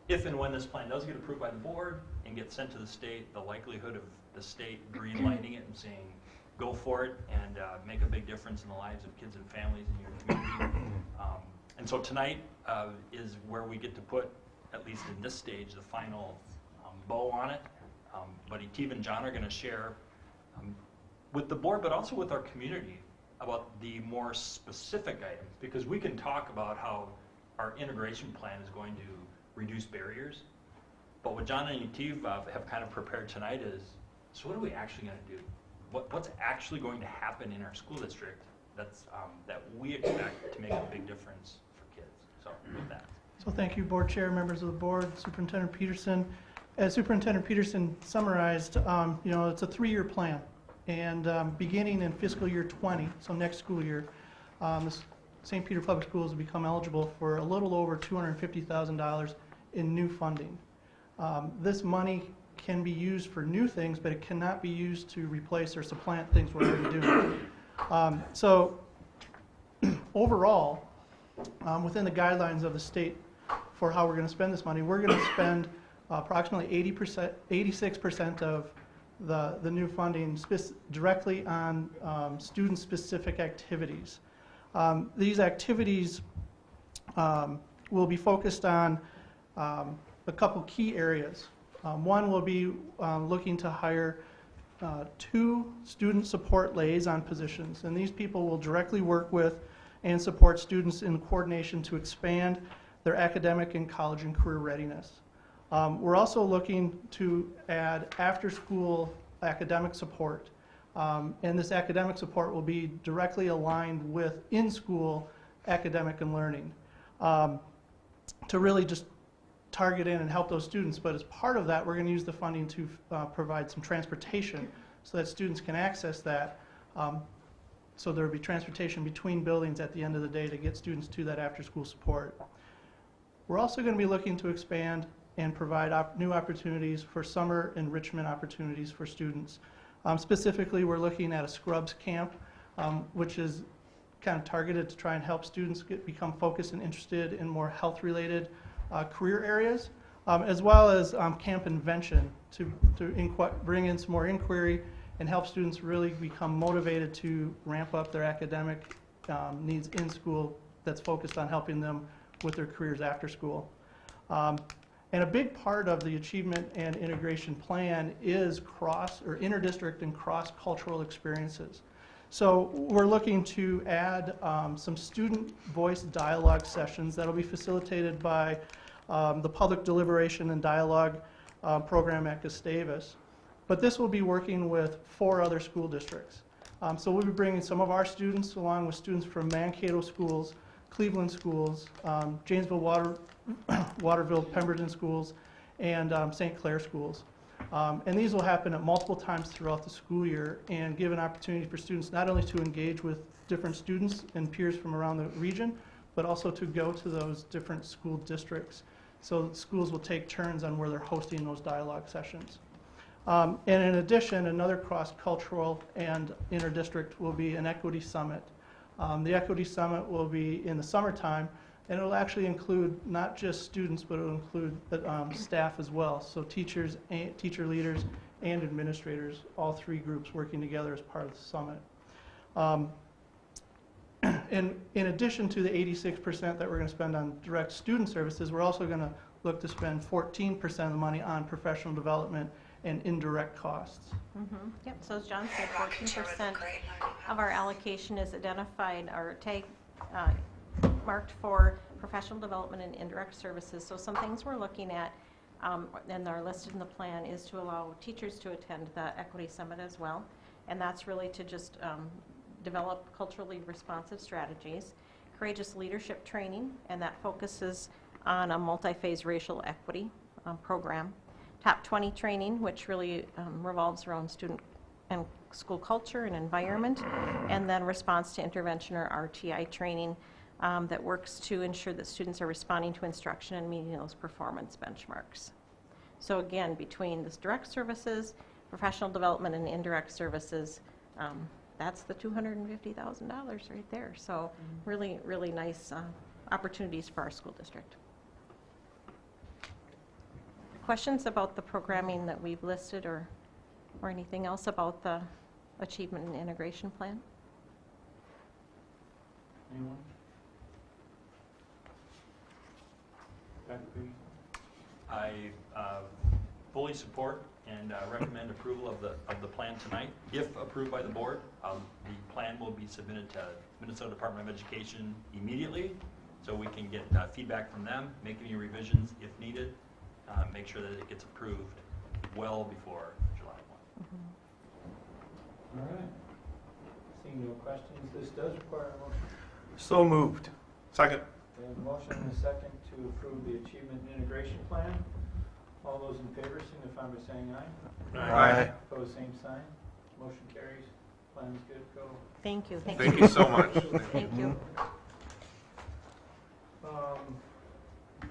if and when this plan does get approved by the board and get sent to the state, the likelihood of the state green lighting it and saying go for it and make a big difference in the lives of kids and families in your community. And so tonight is where we get to put, at least in this stage, the final bow on it. But Etiv and John are going to share with the board, but also with our community, about the more specific items, because we can talk about how our integration plan is going to reduce barriers, but what John and Etiv have kind of prepared tonight is, so what are we actually going to do? What's actually going to happen in our school district that's that we expect to make a big difference for kids? So with that. So thank you, Board Chair, members of the board, Superintendent Peterson. As Superintendent Peterson summarized, it's a 3-year plan. And beginning in fiscal year 20, so next school year, St. Peter Public Schools will become eligible for a little over $250,000 in new funding. This money can be used for new things, but it cannot be used to replace or supplant things we're already doing. So overall, within the guidelines of the state for how we're going to spend this money, we're going to spend approximately 86% of the new funding directly on student-specific activities. These activities will be focused on a couple key areas. One will be looking to hire 2 student support liaison positions, and these people will directly work with and support students in coordination to expand their academic and college and career readiness. We're also looking to add after-school academic support, and this academic support will be directly aligned with in-school academic and learning to really just target in and help those students. But as part of that, we're going to use the funding to provide some transportation so that students can access that. So there will be transportation between buildings at the end of the day to get students to that after-school support. We're also going to be looking to expand and provide new opportunities for summer enrichment opportunities for students. Specifically, we're looking at a Scrubs camp, which is kind of targeted to try and help students become focused and interested in more health-related career areas, as well as Camp Invention to bring in some more inquiry and help students really become motivated to ramp up their academic needs in school that's focused on helping them with their careers after school. And a big part of the achievement and integration plan is interdistrict and cross-cultural experiences. So we're looking to add some student voice dialogue sessions that will be facilitated by the Public Deliberation and Dialogue program at Gustavus. But this will be working with 4 other school districts. So we'll be bringing some of our students along with students from Mankato schools, Cleveland schools, Janesville, Waterville, Pemberton schools, and St. Clair schools. And these will happen at multiple times throughout the school year and give an opportunity for students not only to engage with different students and peers from around the region, but also to go to those different school districts. So schools will take turns on where they're hosting those dialogue sessions. And in addition, another cross-cultural and interdistrict will be an equity summit. The equity summit will be in the summertime, and it'll actually include not just students, but it'll include staff as well. So teachers, teacher leaders, and administrators, all 3 groups working together as part of the summit. And in addition to the 86% that we're going to spend on direct student services, we're also going to look to spend 14% of the money on professional development and indirect costs. Yep, so as John said, 14% of our allocation is identified or marked for professional development and indirect services. So some things we're looking at and are listed in the plan is to allow teachers to attend the Equity Summit as well. And that's really to just develop culturally responsive strategies, courageous leadership training, and that focuses on a multi-phase racial equity program. Top 20 training, which really revolves around student and school culture and environment, and then response to intervention or RTI training that works to ensure that students are responding to instruction and meeting those performance benchmarks. So again, between this direct services, professional development, and indirect services, that's the $250,000 right there. So really, really nice opportunities for our school district. Questions about the programming that we've listed or anything else about the achievement and integration plan? Anyone? Dr. Peterson? I fully support and recommend approval of the plan tonight. If approved by the board, the plan will be submitted to Minnesota Department of Education immediately, so we can get feedback from them, make any revisions if needed, make sure that it gets approved well before July 1. All right. Seeing no questions, this does require a motion. So moved. Second. We have a motion and a second to approve the Achievement Integration Plan. All those in favor signify by saying aye. Aye. Opposed, same sign. Motion carries. Plan is good. Go. Thank you. Thank you so much. Thank you.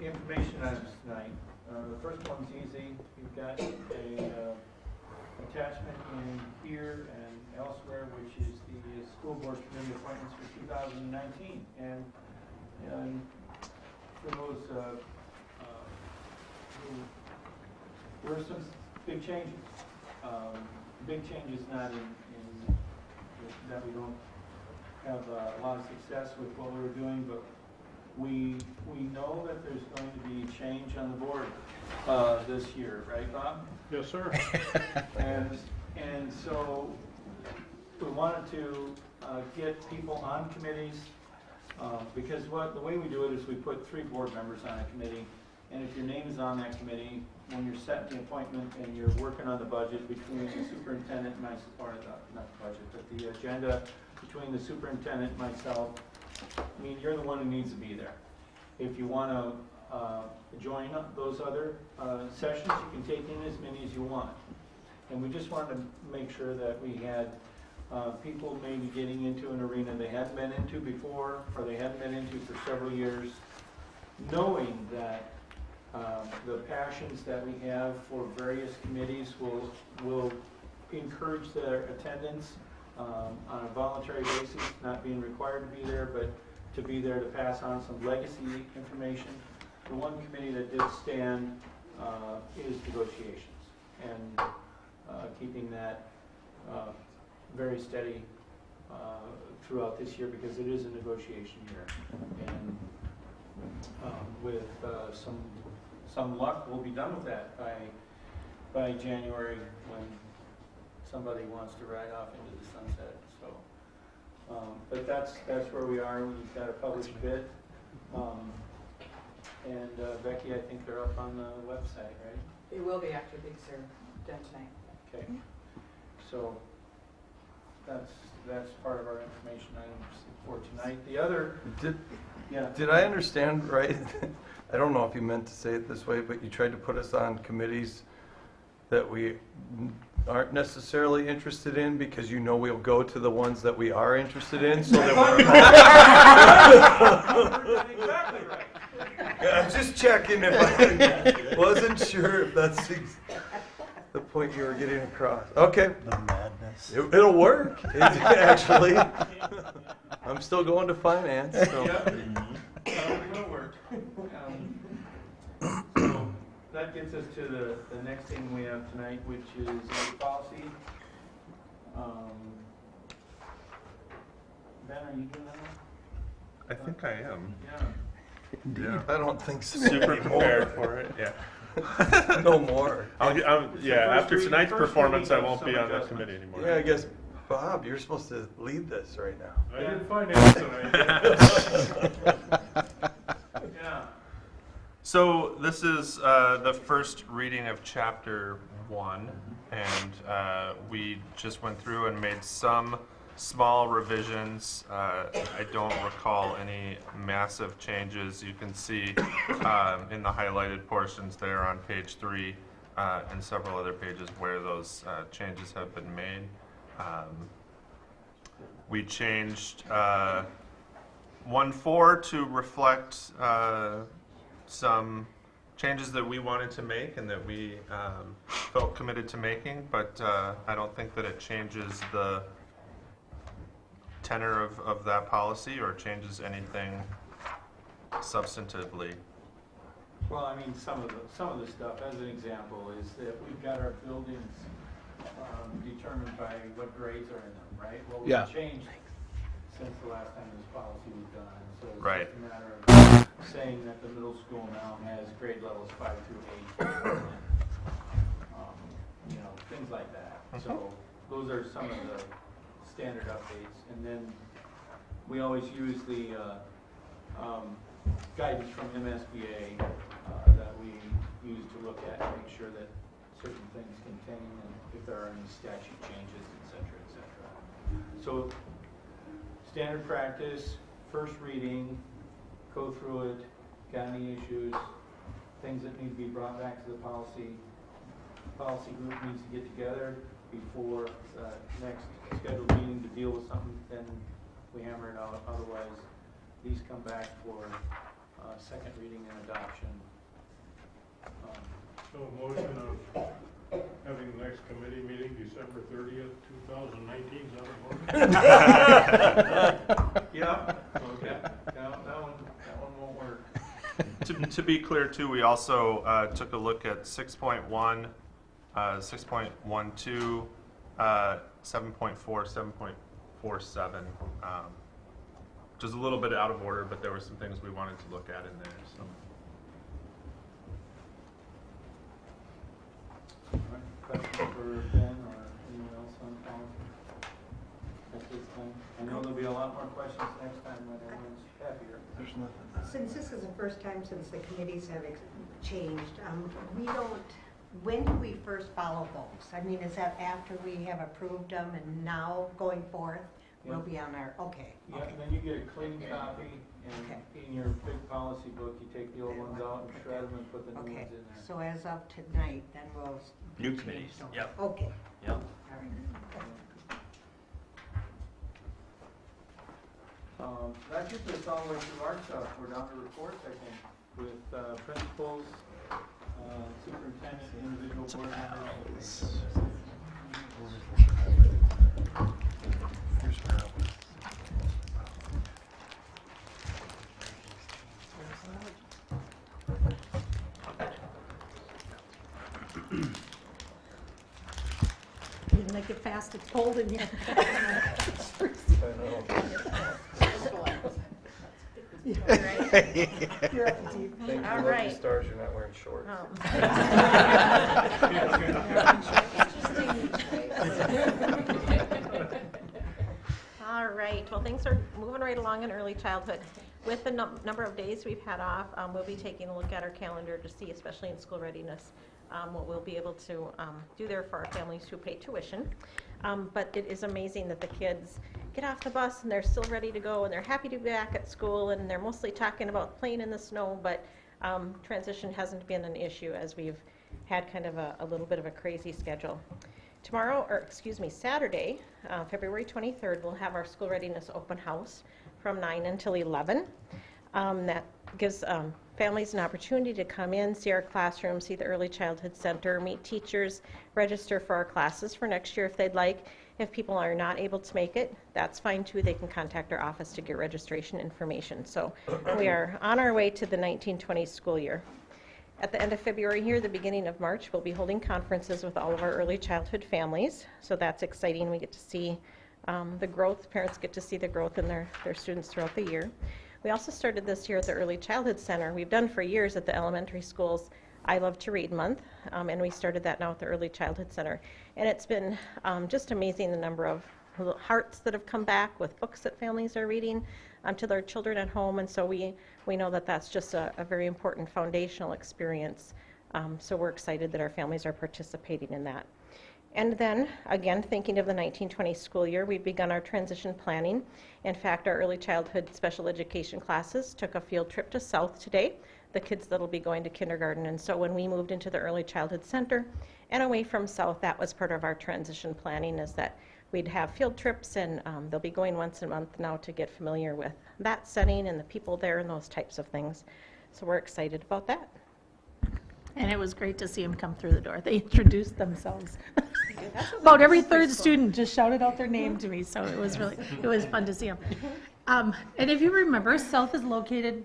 Information items tonight. The first one's easy. You've got a attachment in here and elsewhere, which is the school board committee appointments for 2019. And for those there were some big changes. Big changes not in that we don't have a lot of success with what we were doing, but we know that there's going to be change on the board this year, right, Bob? Yes, sir. And so we wanted to get people on committees because the way we do it is we put 3 board members on a committee, and if your name is on that committee, when you're setting the appointment and you're working on the budget between the superintendent and myself, or not the budget, but the agenda between the superintendent and myself, I mean, you're the one who needs to be there. If you want to join those other sessions, you can take in as many as you want. And we just wanted to make sure that we had people maybe getting into an arena they hadn't been into before, or they hadn't been into for several years, knowing that the passions that we have for various committees will encourage their attendance on a voluntary basis, not being required to be there, but to be there to pass on some legacy information. The one committee that did stand is negotiations, and keeping that very steady throughout this year, because it is a negotiation year. And with some luck, we'll be done with that by January, when somebody wants to ride off into the sunset. So, but that's where we are. We've got a published bid, and Becky, I think they're up on the website, right? It will be after bids are done tonight. Okay. So that's part of our information items for tonight. The other, Did I understand right? I don't know if you meant to say it this way, but you tried to put us on committees that we aren't necessarily interested in, because you know we'll go to the ones that we are interested in, so that we're exactly right. Yeah, I'm just checking if I wasn't sure if that's the point you were getting across. Okay. The madness. It'll work, actually. I'm still going to finance, so. It will work. So that gets us to the next thing we have tonight, which is policy. Ben, are you doing that one? I think I am. Yeah. Indeed. I don't think so. Super prepared for it. Yeah. No more. After tonight's first performance, I reading won't of be some on that adjustments. committee anymore. Yeah, I guess, Bob, you're supposed to lead this right now. I did finance tonight. Yeah. So this is the first reading of Chapter 1, and we just went through and made some small revisions. I don't recall any massive changes. You can see in the highlighted portions there on page 3 and several other pages where those changes have been made. We changed 1.4 to reflect some changes that we wanted to make and that we felt committed to making, but I don't think that it changes the tenor of that policy or changes anything substantively. Well, I mean, some of the stuff, as an example, is that we've got our buildings determined by what grades are in them, right? Well, we've Yeah. changed since the last time this policy was done, so it's Right. just a matter of saying that the middle school now has grade levels 5 through 8, you know, things like that. So those are some of the standard updates, and then we always use the guidance from MSBA that we use to look at and make sure that certain things contain, and if there are any statute changes, et cetera, et cetera. So standard practice, first reading, go through it, got any issues, things that need to be brought back to the policy group needs to get together before the next scheduled meeting to deal with something, then we hammer it out. Otherwise, these come back for second reading and adoption. So a motion of having the next committee meeting December 30th, 2019, is that a motion? Yeah. Okay. That one won't work. To be clear too, we also took a look at 6.1, 6.12, 7.4, 7.47, which is a little bit out of order, but there were some things we wanted to look at in there. So. Question for Ben or anyone else on policy at this time? I know there'll be a lot more questions next time when everyone's happier. There's nothing. Since this is the first time since the committees have changed, we don't, when do we first follow those? I mean, is that after we have approved them and now going forth, we'll be on our, okay. Yeah, okay. and then you get a clean copy, and in your big policy book, you take the old ones out and shred them and put the new Okay, ones in there. so as of tonight, then we'll. New change committees, those. yep. Okay. Yep. All right. That gets us all the way through our stuff. We're down to reports, I think, with principals, superintendent, individual board members. You didn't make it fast, it's cold in here. You're up to deep. Thank All you, lucky right. stars, you're not wearing shorts. All right, well, things are moving right along in early childhood. With the number of days we've had off, we'll be taking a look at our calendar to see, especially in school readiness, what we'll be able to do there for our families who pay tuition. But it is amazing that the kids get off the bus and they're still ready to go and they're happy to be back at school, and they're mostly talking about playing in the snow, but transition hasn't been an issue as we've had kind of a little bit of a crazy schedule. Saturday, February 23rd, we'll have our school readiness open house from 9 until 11. That gives families an opportunity to come in, see our classroom, see the Early Childhood Center, meet teachers, register for our classes for next year if they'd like. If people are not able to make it, that's fine too. They can contact our office to get registration information. So we are on our way to the 1920 school year. At the end of February here, the beginning of March, we'll be holding conferences with all of our early childhood families. So that's exciting. We get to see the growth. Parents get to see the growth in their students throughout the year. We also started this year at the Early Childhood Center. We've done for years at the elementary schools I Love to Read Month, and we started that now at the Early Childhood Center. And it's been just amazing the number of hearts that have come back with books that families are reading to their children at home, and so we know that that's just a very important foundational experience. So we're excited that our families are participating in that. And then, again, thinking of the 1920 school year, we've begun our transition planning. In fact, our early childhood special education classes took a field trip to South today, the kids that'll be going to kindergarten. And so when we moved into the Early Childhood Center and away from South, that was part of our transition planning, is that we'd have field trips, and they'll be going once a month now to get familiar with that setting and the people there and those types of things. So we're excited about that. And it was great to see them come through the door. They introduced themselves. About every third student just shouted out their name to me, so it was fun to see them. And if you remember, South is located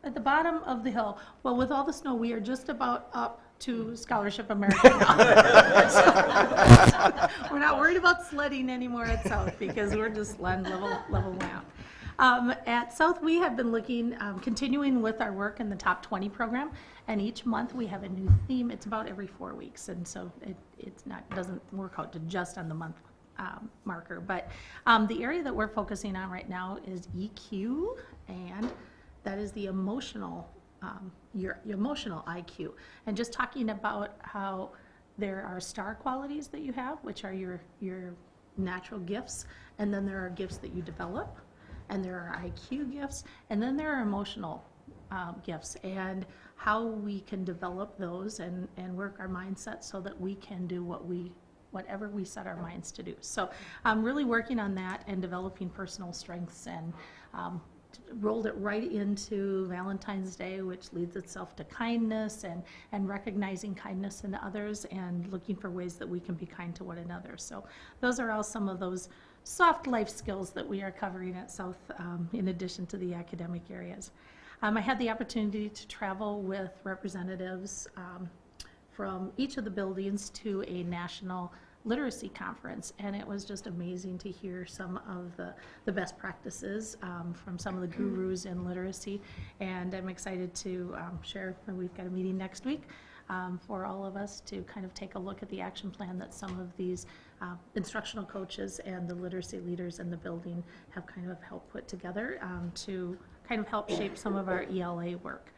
at the bottom of the hill. Well, with all the snow, we are just about up to Scholarship America now. We're not worried about sledding anymore at South because we're just level way up. At South, we have been looking, continuing with our work in the Top 20 program, and each month we have a new theme. It's about every 4 weeks, and so it doesn't work out to just on the month marker. But the area that we're focusing on right now is EQ, and that is the emotional, your emotional IQ, and just talking about how there are star qualities that you have, which are your natural gifts, and then there are gifts that you develop. and there are IQ gifts, and then there are emotional gifts, and how we can develop those and work our mindset so that we can do whatever we set our minds to do. So I'm really working on that and developing personal strengths, and rolled it right into Valentine's Day, which leads itself to kindness and recognizing kindness in others and looking for ways that we can be kind to one another. So those are all some of those soft life skills that we are covering at South, in addition to the academic areas. I had the opportunity to travel with representatives from each of the buildings to a national literacy conference, and it was just amazing to hear some of the best practices from some of the gurus in literacy, and I'm excited to share. We've got a meeting next week for all of us to kind of take a look at the action plan that some of these instructional coaches and the literacy leaders in the building have kind of helped put together to kind of help shape some of our ELA work.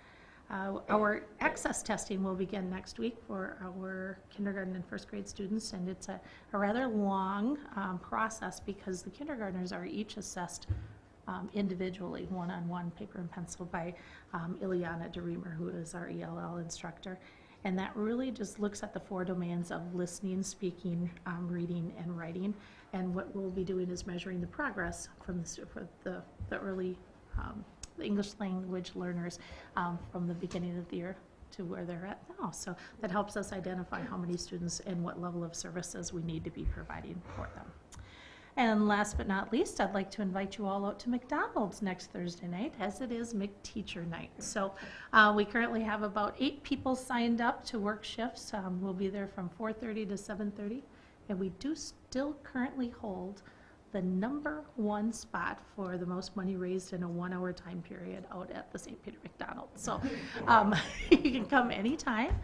Our access testing will begin next week for our kindergarten and first grade students, and it's a rather long process because the kindergartners are each assessed individually, one-on-one, paper and pencil, by Ileana DeReamer, who is our ELL instructor. And that really just looks at the 4 domains of listening, speaking, reading, and writing. And what we'll be doing is measuring the progress from for the early the English language learners from the beginning of the year to where they're at now. So that helps us identify how many students and what level of services we need to be providing for them. And last but not least, I'd like to invite you all out to McDonald's next Thursday night, as it is McTeacher Night. So we currently have about 8 people signed up to work shifts. We'll be there from 4:30 to 7:30, and we do still currently hold the #1 spot for the most money raised in a 1-hour time period out at the St. Peter McDonald's. So you can come anytime.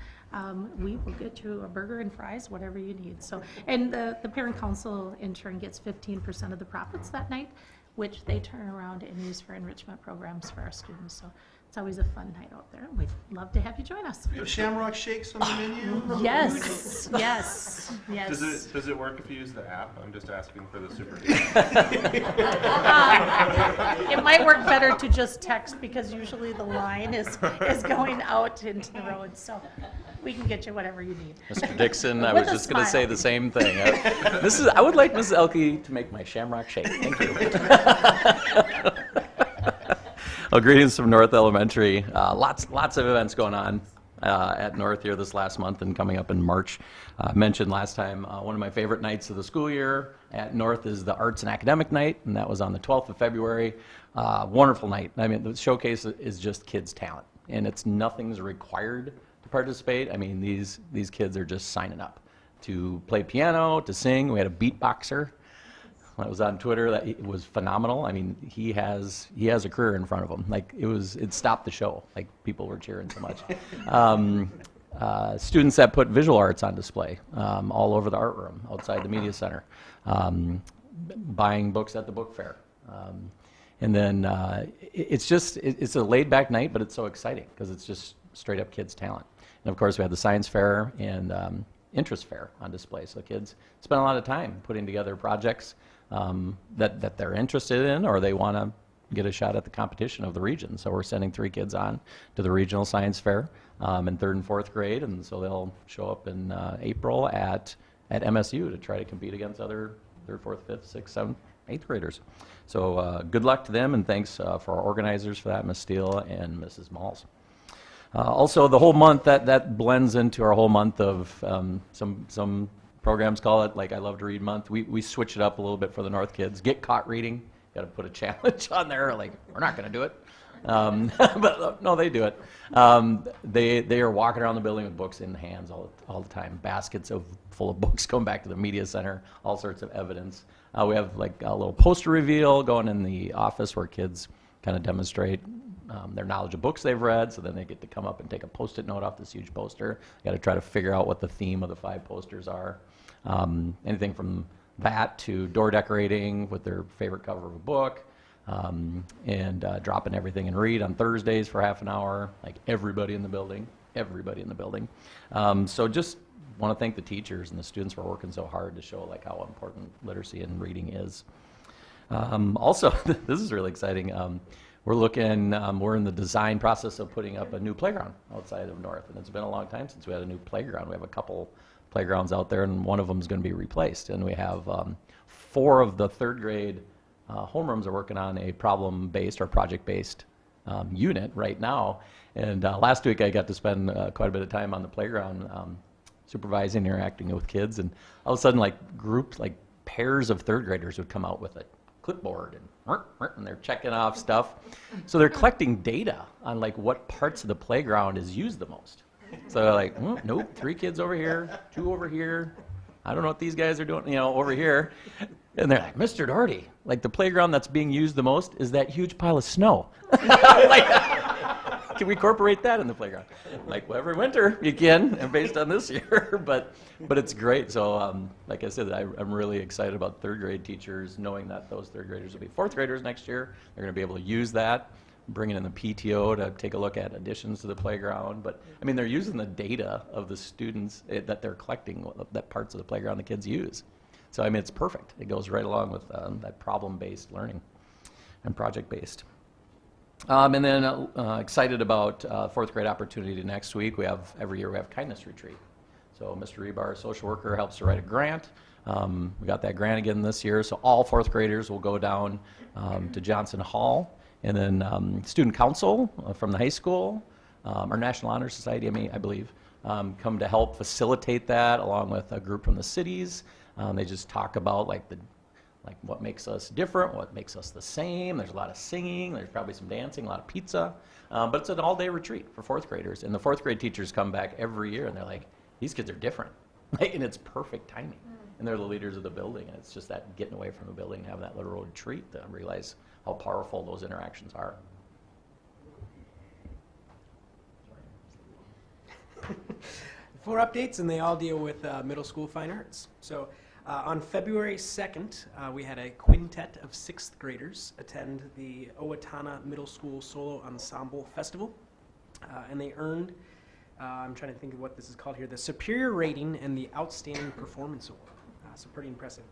We will get you a burger and fries, whatever you need. So, and the parent council in turn gets 15% of the profits that night, which they turn around and use for enrichment programs for our students. So it's always a fun night out there. We'd love to have you join us. We have Shamrock Shakes on the menu. Yes, yes, yes. Does it work if you use the app? I'm just asking for the super. It might work better to just text, because usually the line is going out into the road, so we can get you whatever you need. Mr. Dixon, I With was a just going to say smile. the same thing. I would like Mrs. Elke to make my Shamrock Shake. Thank you. Well, greetings from North Elementary. Lots of events going on at North here this last month and coming up in March. Mentioned last time, one of my favorite nights of the school year at North is the Arts and Academic Night, and that was on the 12th of February. Wonderful night. I mean, the showcase is just kids' talent, and nothing's required to participate. I mean, these kids are just signing up to play piano, to sing. We had a beatboxer. I was on Twitter. That it was phenomenal. I mean, he has a career in front of him. Like it stopped the show. Like people were cheering so much. Students that put visual arts on display all over the art room outside the media center, buying books at the book fair, and then it's a laid back night, but it's so exciting because it's just straight up kids' talent. And of course, we had the science fair and interest fair on display. So kids spend a lot of time putting together projects that they're interested in, or they want to get a shot at the competition of the region. So we're sending 3 kids on to the regional science fair in 3rd and 4th grade, and so they'll show up in April at MSU to try to compete against other 3rd, 4th, 5th, 6th, 7th, 8th graders. So good luck to them, and thanks for our organizers for that, Ms. Steele and Mrs. Malls. Also, the whole month, that blends into our whole month of some programs call it, like I Love to Read Month. We switch it up a little bit for the North kids. Get caught reading. Got to put a challenge on there. Like, we're not going to do it. But no, they do it. They are walking around the building with books in hands all the time. Baskets full of books going back to the media center, all sorts of evidence. We have like a little poster reveal going in the office where kids kind of demonstrate their knowledge of books they've read, so then they get to come up and take a Post-it note off this huge poster. Got to try to figure out what the theme of the 5 posters are. Anything from that to door decorating with their favorite cover of a book, and dropping everything and read on Thursdays for half an hour, like everybody in the building. So just want to thank the teachers and the students for working so hard to show like how important literacy and reading is. Also, this is really exciting. We're in the design process of putting up a new playground outside of North, and it's been a long time since we had a new playground. We have a couple playgrounds out there, and one of them is going to be replaced. And we have 4 of the 3rd grade homerooms are working on a problem-based or project-based unit right now. And last week I got to spend quite a bit of time on the playground supervising, interacting with kids, and all of a sudden, pairs of 3rd graders would come out with a clipboard and they're checking off stuff. So they're collecting data on what parts of the playground is used the most. So they're like, nope, 3 kids over here, 2 over here. I don't know what these guys are doing, over here. And they're like, Mr. Doherty, the playground that's being used the most is that huge pile of snow. Can we incorporate that in the playground? Well, every winter you can, and based on this year, but it's great. So, like I said, I'm really excited about 3rd grade teachers knowing that those 3rd graders will be 4th graders next year. They're going to be able to use that, bringing in the PTO to take a look at additions to the playground. But they're using the data of the students that they're collecting, that parts of the playground the kids use. So, it's perfect. It goes right along with that problem-based learning and project-based. And then excited about 4th grade opportunity next week. Every year we have kindness retreat. So Mr. Rebar, social worker, helps to write a grant. We got that grant again this year. So all 4th graders will go down to Johnson Hall. And then student council from the high school, our National Honor Society, I believe, come to help facilitate that along with a group from the cities. They just talk about what makes us different, what makes us the same. There's a lot of singing, there's probably some dancing, a lot of pizza. But it's an all-day retreat for 4th graders. And the 4th grade teachers come back every year and they're like, these kids are different. And it's perfect timing. And they're the leaders of the building. And it's just that getting away from the building and having that little retreat to realize how powerful those interactions are. 4 updates, and they all deal with middle school fine arts. So on February 2nd, we had a quintet of 6th graders attend the Owatonna Middle School Solo Ensemble Festival, and they earned, I'm trying to think of what this is called here, the Superior Rating and the Outstanding Performance Award. So pretty impressive.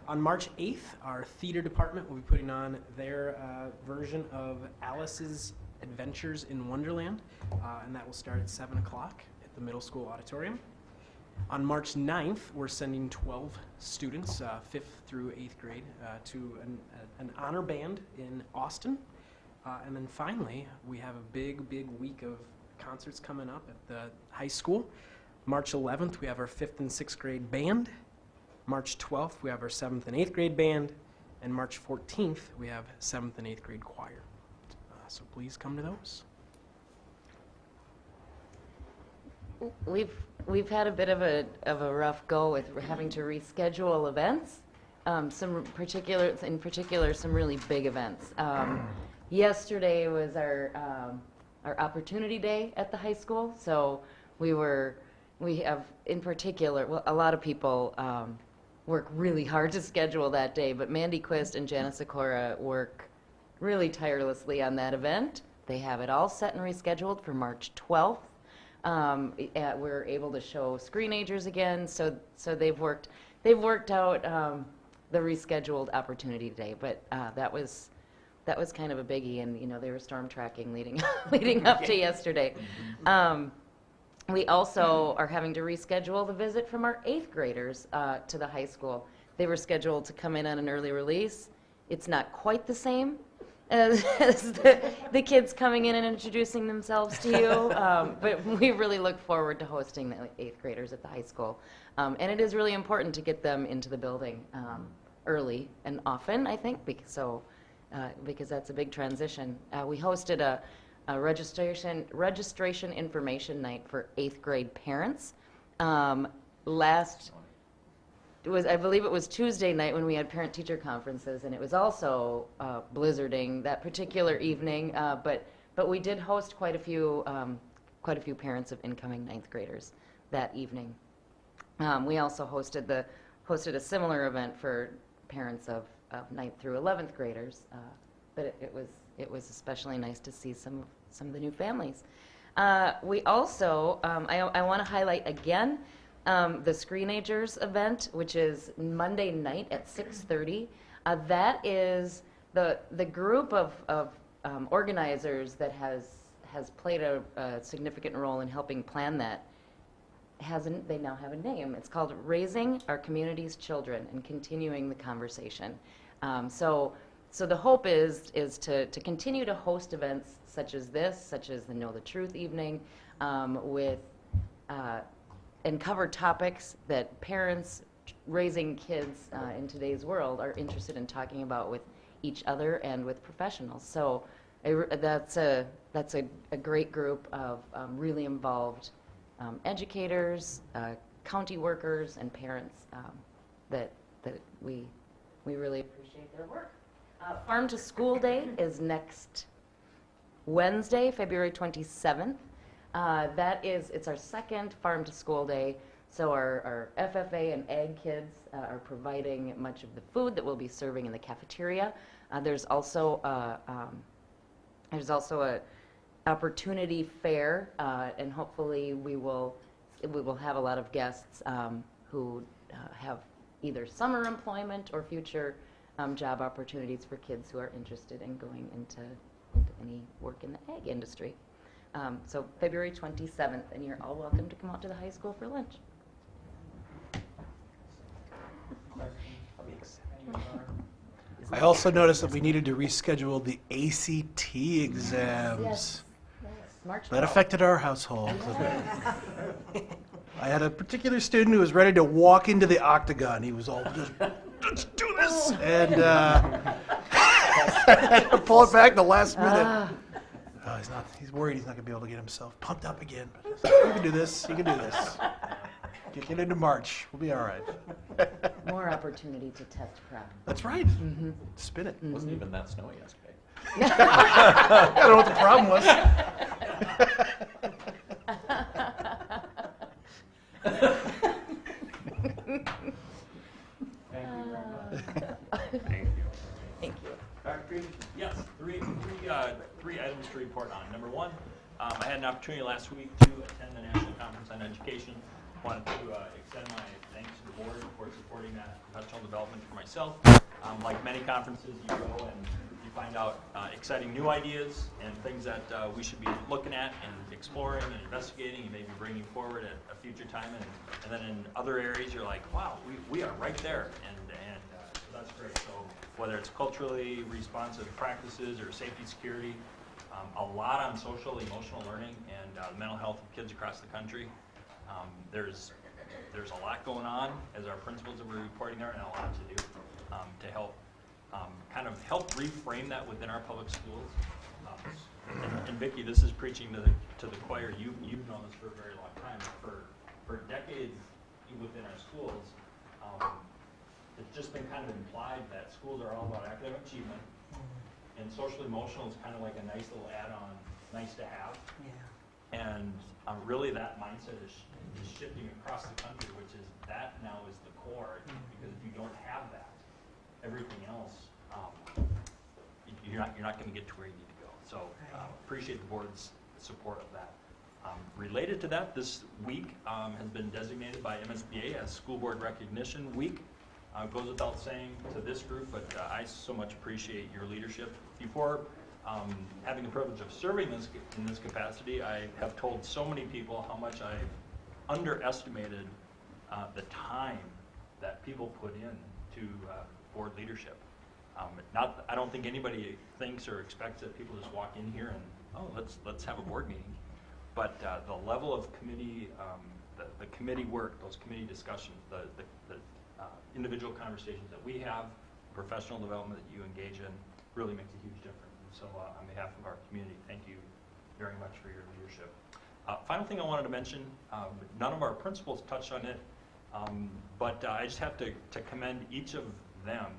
On March 8th, our theater department will be putting on their version of Alice's Adventures in Wonderland, and that will start at 7 o'clock at the middle school auditorium. On March 9th, we're sending 12 students, 5th through 8th grade, to an honor band in Austin. And then finally, we have a big week of concerts coming up at the high school. March 11th, we have our 5th and 6th grade band. March 12th, we have our 7th and 8th grade band. And March 14th, we have 7th and 8th grade choir. So please come to those. We've had a bit of a rough go with having to reschedule events. In particular, some really big events. Yesterday was our opportunity day at the high school, so we have in particular, well, a lot of people work really hard to schedule that day, but Mandy Quist and Janice Sikora work really tirelessly on that event. They have it all set and rescheduled for March 12th. We're able to show screenagers again, so they've worked out the rescheduled opportunity today. But that was kind of a biggie, and they were storm tracking leading up to yesterday. We also are having to reschedule the visit from our 8th graders to the high school. They were scheduled to come in on an early release. It's not quite the same as the kids coming in and introducing themselves to you. But we really look forward to hosting the 8th graders at the high school. And it is really important to get them into the building early and often, I think, because that's a big transition. We hosted a registration information night for 8th grade parents. I believe it was Tuesday night when we had parent-teacher conferences, and it was also blizzarding that particular evening. But we did host quite a few parents of incoming 9th graders that evening. We also hosted a similar event for parents of 9th through 11th graders. But it was especially nice to see some of the new families. We also I want to highlight again. The Screenagers event, which is Monday night at 6:30. That is the group of organizers that has played a significant role in helping plan that. They now have a name. It's called Raising Our Community's Children and Continuing the Conversation. So the hope is to continue to host events such as this, such as the Know the Truth evening, and cover topics that parents raising kids in today's world are interested in talking about with each other and with professionals. So that's a great group of really involved educators, county workers, and parents that we really appreciate their work. Farm to School Day is next Wednesday, February 27th. It's our second Farm to School Day, so our FFA and Ag kids are providing much of the food that we'll be serving in the cafeteria. There's also a opportunity fair, and hopefully we will have a lot of guests who have either summer employment or future job opportunities for kids who are interested in going into any work in the ag industry. So February 27th, and you're all welcome to come out to the high school for lunch. I also noticed that we needed to reschedule the ACT exams. Yes. March That 12th. affected our household. I had a particular student who was ready to walk into the octagon. He was all just, let's do this! And I had to pull it back the last minute. He's worried he's not going to be able to get himself pumped up again. But you can do this. You can do this. Get into March. We'll be all right. More opportunity to test prep. That's right. Mm-hmm. Spin it. It wasn't even that snowy yesterday. I don't know what the problem was. Thank you. Yes, three items to report on. Number one, I had an opportunity last week to attend the National Conference on Education. Wanted to extend my thanks to the board for supporting that professional development for myself. Like many conferences, you go and you find out exciting new ideas and things that we should be looking at and exploring and investigating and maybe bringing forward at a future time. And then in other areas, you're like, wow, we are right there. And so that's great. So whether it's culturally responsive practices or safety security, a lot on social, emotional learning and mental health of kids across the country. There's a lot going on, as our principals are reporting there, and a lot to do to help kind of help reframe that within our public schools. And Vicki, this is preaching to the choir. You've known this for a very long time. For decades within our schools, it's just been kind of implied that schools are all about academic achievement, and social emotional is kind of like a nice little add-on, nice to have. Yeah. And really that mindset is shifting across the country, which is that now is the core, because if you don't have that, everything else, you're not going to get to where you need to go. So appreciate the board's support of that. Related to that, this week has been designated by MSBA as School Board Recognition Week. Goes without saying to this group, but I so much appreciate your leadership. Before having the privilege of serving in this capacity, I have told so many people how much I've underestimated the time that people put in to board leadership. I don't think anybody thinks or expects that people just walk in here and let's have a board meeting. But the level of committee, the committee work, those committee discussions, the individual conversations that we have, professional development that you engage in, really makes a huge difference. So on behalf of our community, thank you very much for your leadership. Final thing I wanted to mention, none of our principals touched on it, but I just have to commend each of them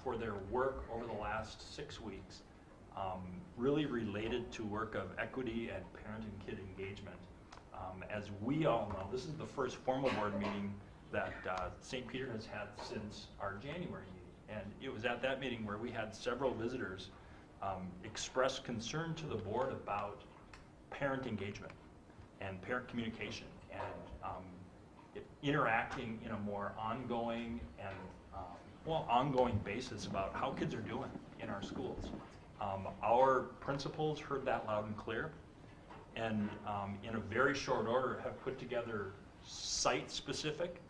for their work over the last 6 weeks, really related to work of equity and parent and kid engagement. As we all know, this is the first formal board meeting that St. Peter has had since our January meeting. And it was at that meeting where we had several visitors express concern to the board about parent engagement and parent communication and interacting in a more ongoing and well, ongoing basis about how kids are doing in our schools. Our principals heard that loud and clear, and in a very short order have put together site-specific,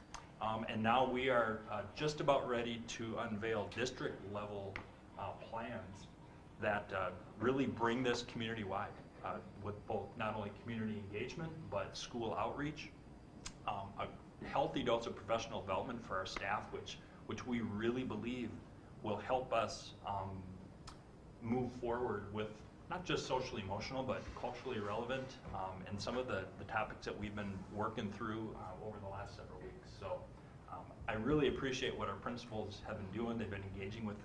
and now we are just about ready to unveil district-level plans that really bring this community-wide with both not only community engagement but school outreach, a healthy dose of professional development for our staff, which we really believe will help us move forward with not just socially emotional but culturally relevant, and some of the topics that we've been working through over the last several weeks. So I really appreciate what our principals have been doing. They've been engaging with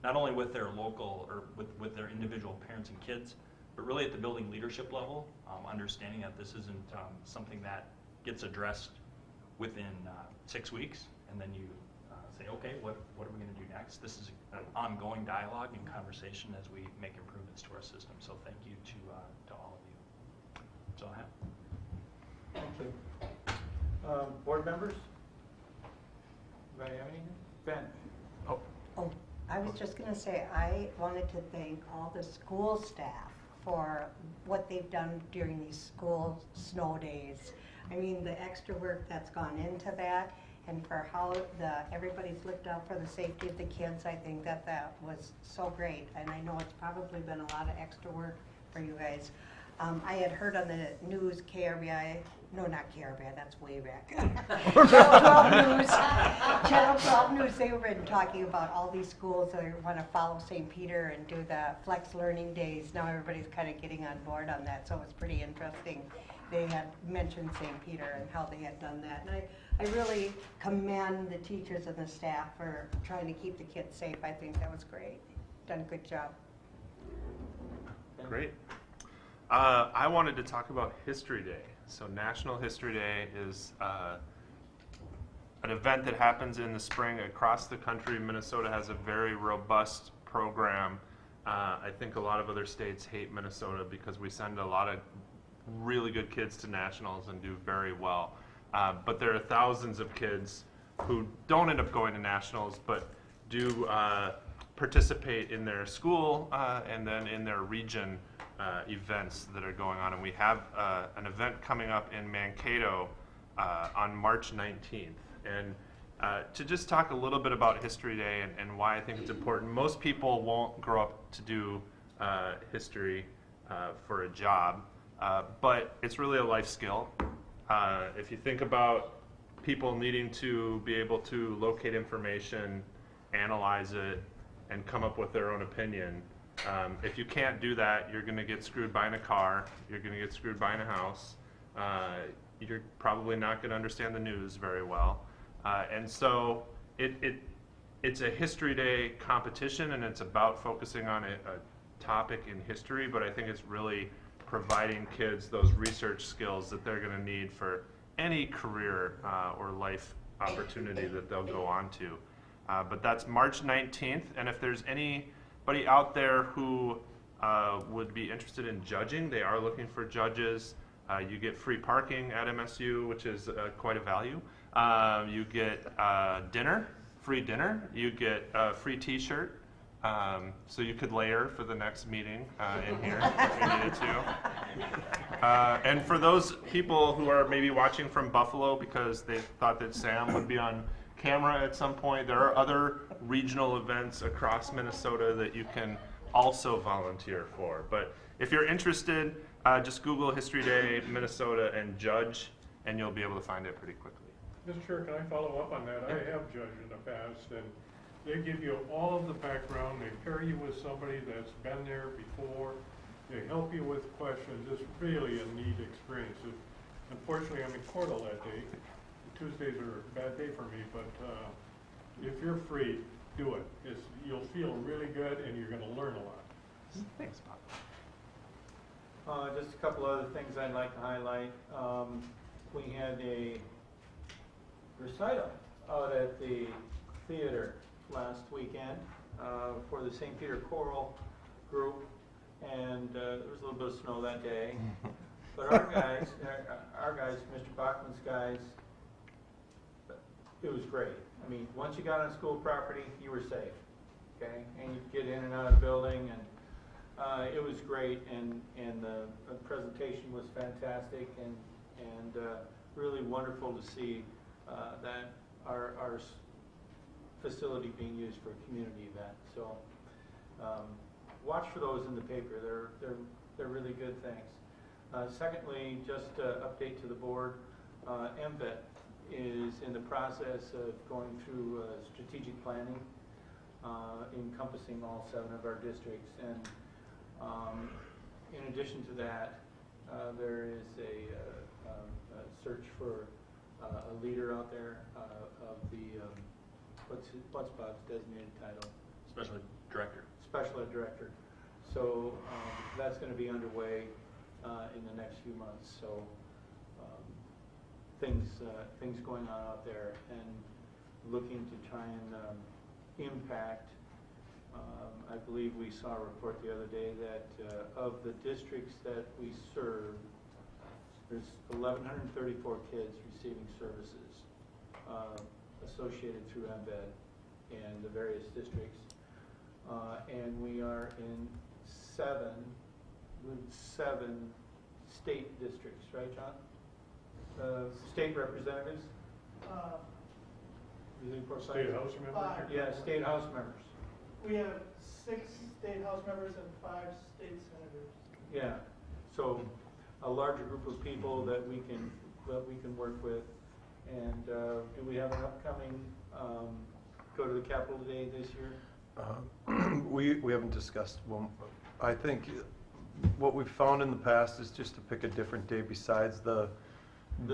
not only with their local or with their individual parents and kids, but really at the building leadership level, understanding that this isn't something that gets addressed within 6 weeks, and then you say, okay, what are we going to do next? This is an ongoing dialogue and conversation as we make improvements to our system. So thank you to all of you. That's all I have. Thank you. Board members? Anybody have anything? Ben? Oh, I was just going to say, I wanted to thank all the school staff for what they've done during these school snow days. I mean, the extra work that's gone into that, and for how everybody's looked out for the safety of the kids. I think that was so great, and I know it's probably been a lot of extra work for you guys. I had heard on the news, KRBI, no, not KRBI, that's way back. Channel 12 News, they were talking about all these schools that want to follow St. Peter and do the flex learning days. Now everybody's kind of getting on board on that, so it's pretty interesting. They had mentioned St. Peter and how they had done that. And I really commend the teachers and the staff for trying to keep the kids safe. I think that was great. Done a good job. Great. I wanted to talk about History Day. So National History Day is an event that happens in the spring across the country. Minnesota has a very robust program. I think a lot of other states hate Minnesota because we send a lot of really good kids to nationals and do very well. But there are thousands of kids who don't end up going to nationals but do participate in their school and then in their region events that are going on. And we have an event coming up in Mankato on March 19th. And to just talk a little bit about History Day and why I think it's important. Most people won't grow up to do history for a job, but it's really a life skill. If you think about people needing to be able to locate information, analyze it, and come up with their own opinion, if you can't do that, you're going to get screwed buying a car, you're going to get screwed buying a house, you're probably not going to understand the news very well. And so it's a History Day competition, and it's about focusing on a topic in history, but I think it's really providing kids those research skills that they're going to need for any career or life opportunity that they'll go on to. But that's March 19th, and if there's anybody out there who would be interested in judging, they are looking for judges. You get free parking at MSU, which is quite a value. You get dinner, free dinner. You get a free t-shirt. So you could layer for the next meeting in here if you needed to. And for those people who are maybe watching from Buffalo because they thought that Sam would be on camera at some point, there are other regional events across Minnesota that you can also volunteer for. But if you're interested, just Google History Day Minnesota and judge, and you'll be able to find it pretty quickly. Mr. Chair, can I follow up on that? I have judged in the past, and they give you all of the background. They pair you with somebody that's been there before. They help you with questions. It's really a neat experience. Unfortunately, I'm in Cordell that day. Tuesdays are a bad day for me, but if you're free, do it. You'll feel really good, and you're going to learn a lot. Thanks, Bob. Just a couple other things I'd like to highlight. We had a recital out at the theater last weekend for the St. Peter Choral Group, and there was a little bit of snow that day. But our guys, Mr. Bachman's guys, it was great. I mean, once you got on school property, you were safe, okay? And you could get in and out of the building, and it was great, and the presentation was fantastic, and really wonderful to see that our facility being used for a community event. So watch for those in the paper. They're really good things. Secondly, just update to the board, MVET is in the process of going through strategic planning encompassing all 7 of our districts. And in addition to that, there is a search for a leader out there of the, what's Bob's designated title? Special director. Special ed director. So that's going to be underway in the next few months. So things going on out there, and looking to try and impact. I believe we saw a report the other day that of the districts that we serve, there's 1,134 kids receiving services associated through MVED in the various districts. And we are in 7 state districts, right, John? State representatives? State House members? Yeah, state house members. We have 6 state house members and 5 state senators. Yeah, so a larger group of people that we can work with. And do we have an upcoming go to the Capitol Day this year? We haven't discussed one. I think what we've found in the past is just to pick a different day besides the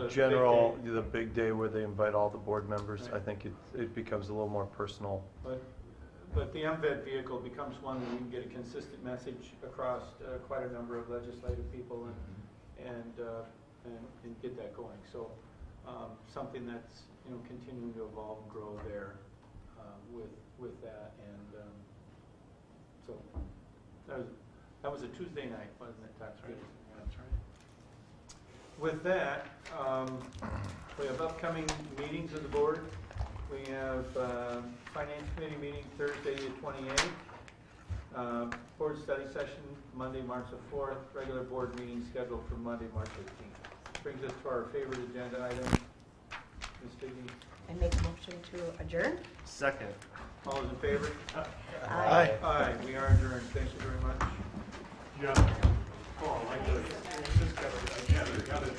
general, big day. the big day where they invite all the board members. Right. I think it becomes a little more personal. But the MVED vehicle becomes one that we can get a consistent message across quite a number of legislative people and get that going. So something that's continuing to evolve and grow there with that. And so that was a Tuesday night, wasn't it, Tax Rate? That's right. With that, we have upcoming meetings of the board. We have Finance Committee meeting Thursday the 28th. Board study session Monday, March the 4th. Regular board meeting scheduled for Monday, March 18th. Brings us to our favorite agenda item. Ms. Figgy. And make a motion to adjourn? Second. All those in favor? Aye. Aye. We are adjourned. Thank you very much. Yeah. Oh, I like this. This guy, I got it.